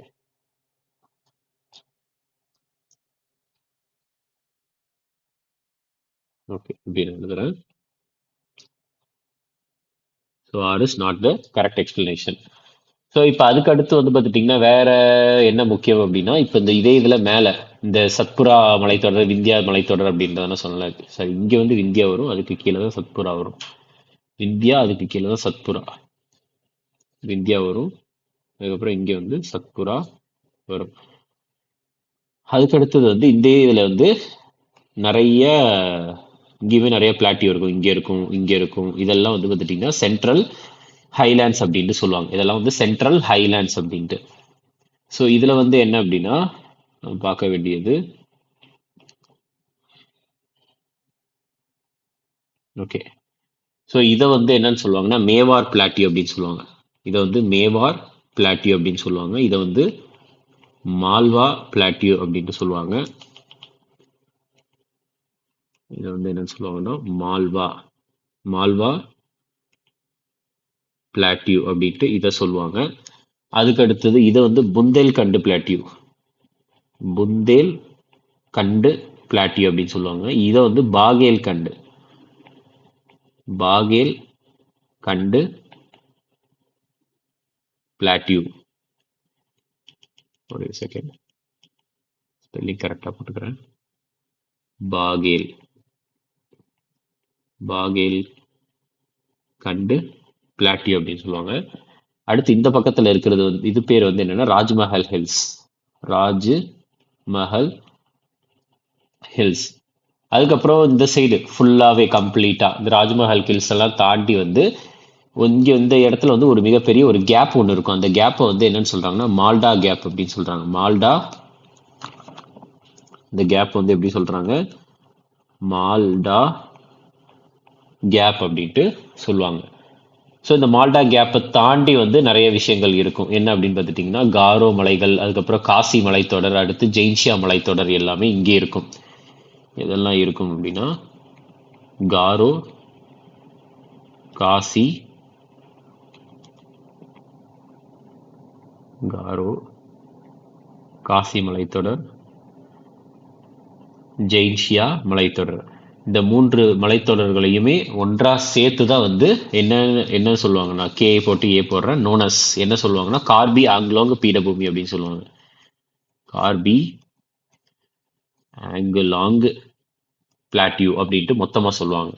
ஓகே, இப்படி எழுதுறேன். So R is not the correct explanation. So இப்போ அதுக்கு அடுத்து வந்து பார்த்துட்டிங்கன்னா வேற என்ன முக்கியம் அப்படின்னா, இப்போ இந்த இதே இதில் மேலே இந்த சத்புரா மலைத்தொடர், விந்தியா மலைத்தொடர் அப்படின்றதான சொல்லலாம். சார் இங்கே வந்து விந்தியா வரும், அதுக்கு கீழே தான் சத்புரா வரும். விந்தியா, அதுக்கு கீழே தான் சத்புரா. விந்தியா வரும், அதுக்கப்புறம் இங்கே வந்து சத்புரா வரும். அதுக்கு அடுத்தது வந்து இந்த இதில் வந்து நிறைய இங்கேயுமே நிறைய பிளாட்டியூ இருக்கும், இங்கே இருக்கும், இங்கே இருக்கும். இதெல்லாம் வந்து பார்த்துட்டிங்கன்னா சென்ட்ரல் ஹைலேண்ட்ஸ் அப்படின்ட்டு சொல்லுவாங்க. இதெல்லாம் வந்து சென்ட்ரல் ஹைலேண்ட்ஸ் அப்படின்ட்டு. ஸோ இதில் வந்து என்ன அப்படின்னா பார்க்க வேண்டியது, ஓகே, ஸோ இதை வந்து என்னன்னு சொல்லுவாங்கன்னா மேவார் பிளாட்டியூ அப்படின்னு சொல்லுவாங்க. இதை வந்து மேவார் பிளாட்டியூ அப்படின்னு சொல்லுவாங்க. இதை வந்து மால்வா பிளாட்டியூ அப்படின்ட்டு சொல்லுவாங்க. இதை வந்து என்னன்னு சொல்லுவாங்கன்னா மால்வா பிளாட்டியூ அப்படின்ட்டு இதை சொல்லுவாங்க. அதுக்கு அடுத்தது இதை வந்து புந்தேல் கண்டு பிளாட்டியூ, புந்தேல் கண்டு பிளாட்டியூ அப்படின்னு சொல்லுவாங்க. இதை வந்து பாகேல் கண்டு பிளாட்டியூ. ஒரு செகண்ட், ஸ்பெல்லிங் கரெக்டாக போட்டுக்கிறேன். பாகேல் கண்டு பிளாட்டியூ அப்படின்னு சொல்லுவாங்க. அடுத்து இந்த பக்கத்தில் இருக்கிறது வந்து இது பேர் வந்து என்னன்னா ராஜ்மஹல் ஹில்ஸ். ராஜ்மஹல் ஹில்ஸ். அதுக்கப்புறம் இந்த சைடு ஃபுல்லாகவே கம்ப்ளீட்டாக இந்த ராஜ்மஹல் ஹில்ஸ் எல்லாம் தாண்டி வந்து இங்கே இந்த இடத்துல வந்து ஒரு மிகப்பெரிய ஒரு கேப் ஒன்று இருக்கும். அந்த கேப்பை வந்து என்னன்னு சொல்றாங்கன்னா மால்டா கேப் அப்படின்னு சொல்றாங்க. மால்டா, இந்த கேப் வந்து எப்படி சொல்றாங்க, மால்டா கேப் அப்படின்ட்டு சொல்லுவாங்க. ஸோ இந்த மால்டா கேப்பை தாண்டி வந்து நிறைய விஷயங்கள் இருக்கும். என்ன அப்படின்னு பார்த்துட்டிங்கன்னா காரோ மலைகள், அதுக்கப்புறம் காசி மலைத்தொடர், அடுத்து ஜெயின்ஷியா மலைத்தொடர் எல்லாமே இங்கே இருக்கும். இதெல்லாம் இருக்கும் அப்படின்னா காரோ, காசி, மலைத்தொடர், ஜெயின்ஷியா மலைத்தொடர். இந்த மூன்று மலைத்தொடர்களையுமே ஒன்றா சேர்த்து தான் வந்து என்ன சொல்லுவாங்கன்னா, கே போட்டு ஏ போடுறேன், நோனஸ் என்ன சொல்லுவாங்கன்னா கார்பி ஆங்லோங் பீடபூமி அப்படின்னு சொல்லுவாங்க. கார்பி ஆங்கிலாங் பிளாட்டியூ அப்படின்ட்டு மொத்தமா சொல்லுவாங்க.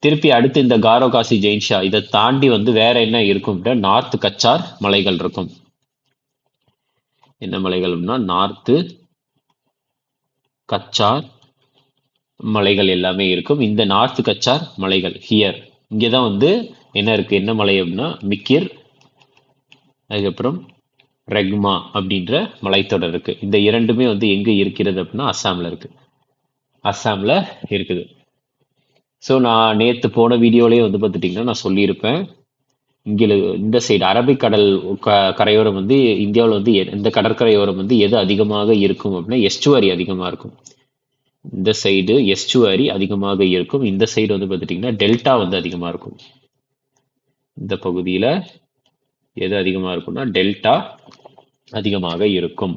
திருப்பி அடுத்து இந்த காரோ காசி ஜெயின்ஷா இதை தாண்டி வந்து வேற என்ன இருக்கும் நார்த் கச்சார் மலைகள் இருக்கும். என்ன மலைகள்னா நார்த்து கச்சார் மலைகள் எல்லாமே இருக்கும். இந்த நார்த் கச்சார் மலைகள் ஹியர் இங்கதான் வந்து என்ன இருக்கு, என்ன மலை அப்படின்னா மிக்கிர், அதுக்கப்புறம் ரெக்மா அப்படின்ற மலைத்தொடர் இருக்கு. இந்த இரண்டுமே வந்து எங்க இருக்கிறது அப்படின்னா அஸ்ஸாம்ல இருக்கு. அஸ்ஸாம்ல இருக்குது. ஸோ நான் நேற்று போன வீடியோலயே வந்து பார்த்துட்டிங்கன்னா நான் சொல்லியிருப்பேன், இங்கே இந்த சைடு அரபிக்கடல் கரையோரம் வந்து இந்தியாவில் வந்து இந்த கடற்கரையோரம் வந்து எது அதிகமாக இருக்கும் அப்படின்னா எஸ்டுவரி அதிகமாக இருக்கும். இந்த சைடு எஸ்டுவரி அதிகமாக இருக்கும். இந்த சைடு வந்து பார்த்துட்டிங்கன்னா டெல்டா வந்து அதிகமாக இருக்கும். இந்த பகுதியில் எது அதிகமாக இருக்கும்னா டெல்டா அதிகமாக இருக்கும்.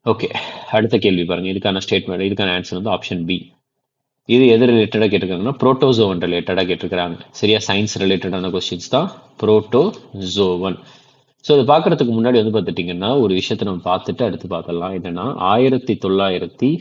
ஓகே, அடுத்த கேள்வி பாருங்க. இதுக்கான ஸ்டேட்மெண்ட், இதுக்கான ஆன்சர் வந்து ஆப்ஷன் பி. இது எது ரிலேட்டடாக கேட்டிருக்காங்கன்னா புரோட்டோசோவன் ரிலேட்டடாக கேட்டிருக்கிறாங்க. சரியா, சயின்ஸ் ரிலேட்டடான கொஸ்டின்ஸ் தான் புரோட்டோசோவன். ஸோ இது பார்க்கறதுக்கு முன்னாடி வந்து பார்த்துட்டிங்கன்னா ஒரு விஷயத்தை நம்ம பார்த்துட்டு அடுத்து பார்க்கலாம். என்னன்னா 1969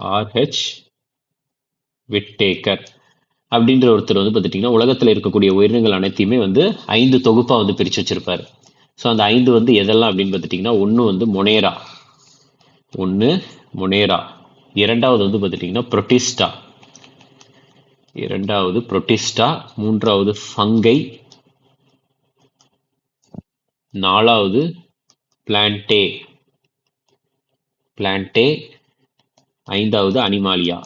ஆர்ஹெச் விட்டேக்கர் அப்படின்ற ஒருத்தர் வந்து பார்த்துட்டிங்கன்னா உலகத்தில் இருக்கக்கூடிய உயிரினங்கள் அனைத்தையுமே வந்து 5 தொகுப்பா வந்து பிரித்து வச்சிருப்பாரு. ஸோ அந்த 5 வந்து எதெல்லாம் அப்படின்னு பார்த்துட்டிங்கன்னா ஒன்று வந்து மொனேரா, இரண்டாவது வந்து பார்த்துட்டிங்கன்னா புரோட்டிஸ்டா, மூன்றாவது ஃபங்கை, நாலாவது பிளான்டே, ஐந்தாவது அனிமாலியா.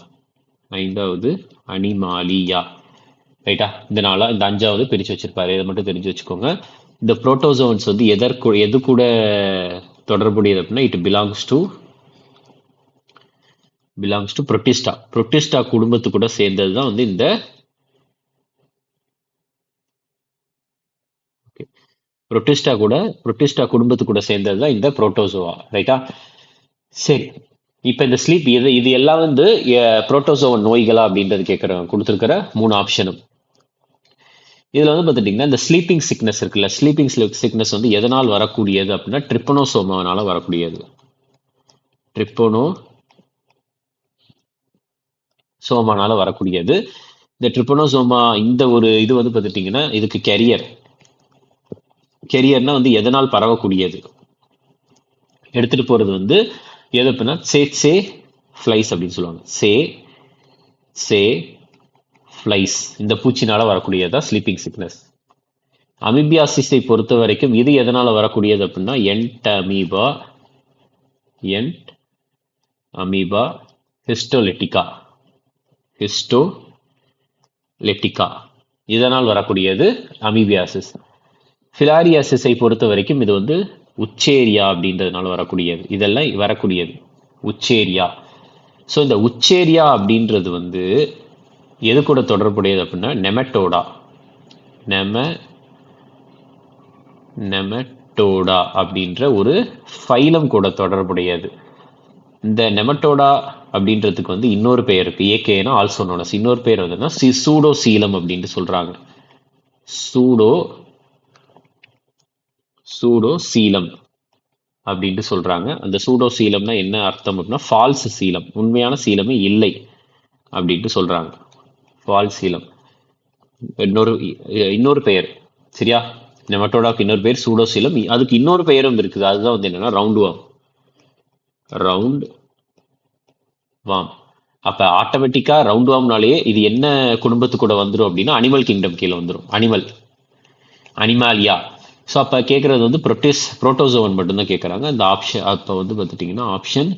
ரைட்டா, இந்த அஞ்சாவது பிரிச்சு வச்சிருப்பாரு. இதை மட்டும் தெரிஞ்சு வச்சுக்கோங்க. இந்த புரோட்டோசோன்ஸ் வந்து எது கூட தொடர்புடையது அப்படின்னா இட் பிலாங்ஸ் டு புரோட்டிஸ்டா குடும்பத்து கூட சேர்ந்தது தான் வந்து இந்த புரோட்டிஸ்டா குடும்பத்து கூட சேர்ந்தது தான் இந்த புரோட்டோசோவா. ரைட்டா, சரி. இப்ப இந்த ஸ்லீப் இது எல்லாம் வந்து புரோட்டோசோவன் நோய்களா அப்படின்றது கொடுத்துருக்கிற 3 ஆப்ஷனும். இதுல வந்து பார்த்துட்டீங்கன்னா இந்த ஸ்லீப்பிங் சிக்னஸ் இருக்குல்ல, ஸ்லீப்பிங் சிக்னஸ் வந்து எதனால் வரக்கூடியது அப்படின்னா ட்ரிப்பனோசோமானால வரக்கூடியது. இந்த ட்ரிப்பனோசோமா இந்த ஒரு இது வந்து பார்த்துட்டீங்கன்னா இதுக்கு கெரியர்னா வந்து எதனால் பரவக்கூடியது, எடுத்துட்டு போறது வந்து எது அப்படின்னா சேட்சே ஃப்ளைஸ் அப்படின்னு சொல்லுவாங்க. சே ஃப்ளைஸ், இந்த பூச்சினால வரக்கூடியதா ஸ்லீப்பிங் சிக்னஸ். அமீபியாசிஸை பொறுத்த வரைக்கும் இது எதனால வரக்கூடியது அப்படின்னா அமீபா ஹிஸ்டோலெட்டிகா இதனால் வரக்கூடியது அமீபியாசிஸ். ஃபிலாரியாசிஸை பொறுத்த வரைக்கும் இது வந்து உச்சேரியா அப்படின்றதுனால வரக்கூடியது. இதெல்லாம் வரக்கூடியது உச்சேரியா. ஸோ இந்த உச்சேரியா அப்படின்றது வந்து எது கூட தொடர்புடையது அப்படின்னா நெமட்டோடா அப்படின்ற ஒரு ஃபைலம் கூட தொடர்புடையது. இந்த நெமட்டோடா அப்படின்றதுக்கு வந்து இன்னொரு பெயர் இருக்கு, ஏகேனா ஆல்சோ நோனஸ். இன்னொரு பேர் வந்து சூடோசீலம் அப்படின்ட்டு சொல்றாங்க. சூடோசீலம் அப்படின்ட்டு சொல்றாங்க. அந்த சூடோசீலம்னா என்ன அர்த்தம் அப்படின்னா ஃபால்ஸ் சீலம், உண்மையான சீலமே இல்லை அப்படின்ட்டு சொல்றாங்க. ஃபால்ஸ் சீலம் இன்னொரு பெயர். சரியா, நெமட்டோடாக்கு இன்னொரு பெயர் சூடோசீலம். அதுக்கு இன்னொரு பெயரும் இருக்குது, அதுதான் வந்து என்னன்னா ரவுண்ட் வாம். அப்ப ஆட்டோமேட்டிக்கா ரவுண்ட் வாம்னாலேயே இது என்ன குடும்பத்து கூட வந்துடும் அப்படின்னா அனிமல் கிங்டம் கீழே வந்துடும், அனிமாலியா. ஸோ அப்போ கேட்குறது வந்து புரோட்டோசோவன் மட்டும்தான் கேட்குறாங்க. இந்த ஆப்ஷன் அப்போ வந்து பார்த்துட்டிங்கன்னா ஆப்ஷன்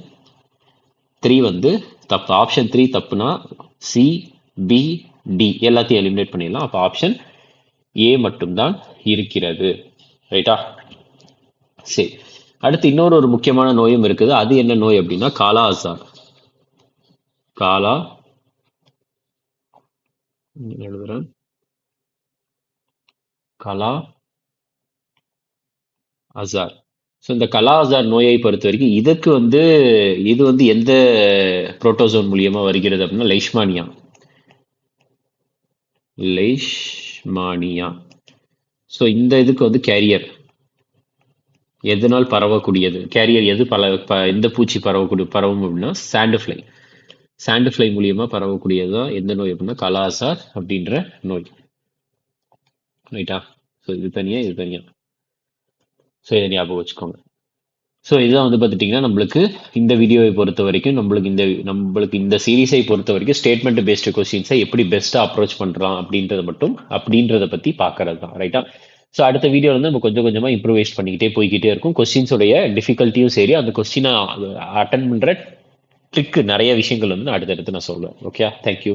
3 வந்து தப்பு. ஆப்ஷன் 3 தப்புனா சி, பி, டி எல்லாத்தையும் எலிமினேட் பண்ணிடலாம். அப்போ ஆப்ஷன் ஏ மட்டும்தான் இருக்கிறது. ரைட்டா, சரி. அடுத்து இன்னொரு முக்கியமான நோயும் இருக்குது. அது என்ன நோய் அப்படின்னா காலா அசார். காலா அசார். ஸோ இந்த கலாசார் நோயை பொறுத்த வரைக்கும் இதுக்கு வந்து இது வந்து எந்த புரோட்டோசோன் மூலியமா வருகிறது அப்படின்னா லைஷ்மானியா. ஸோ இந்த இதுக்கு வந்து கேரியர் எதனால் பரவக்கூடியது, கேரியர் எது எந்த பூச்சி பரவும் அப்படின்னா சாண்டு ஃப்ளை மூலியமா பரவக்கூடியதுதான் எந்த நோய் அப்படின்னா கலாசார் அப்படின்ற நோய். ரைட்டா? ஸோ இது தனியா இது தனியா. ஸோ இதை ஞாபகம் வச்சுக்கோங்க. ஸோ இதுதான் வந்து பார்த்துட்டிங்கன்னா நம்மளுக்கு இந்த வீடியோவை பொறுத்த வரைக்கும் நம்மளுக்கு இந்த சீரீஸை பொறுத்த வரைக்கும் ஸ்டேட்மெண்ட் பேஸ்டு கொஸ்டின்ஸை எப்படி பெஸ்ட்டாக அப்ரோச் பண்ணுறோம் அப்படின்றத பற்றி பார்க்கறது தான். ரைட்டா? ஸோ அடுத்த வீடியோவில் வந்து நம்ம கொஞ்சம் கொஞ்சமாக இம்ப்ரூவைஸ் பண்ணிக்கிட்டே போய்கிட்டே இருக்கும். கொஸ்டின்ஸோடைய டிஃபிகல்ட்டியும் சரி, அந்த கொஸ்டினை அட்டன் பண்ணுற ட்ரிக்கு நிறைய விஷயங்கள் வந்து நான் அடுத்தடுத்து நான் சொல்லுவேன். Okay, thank you.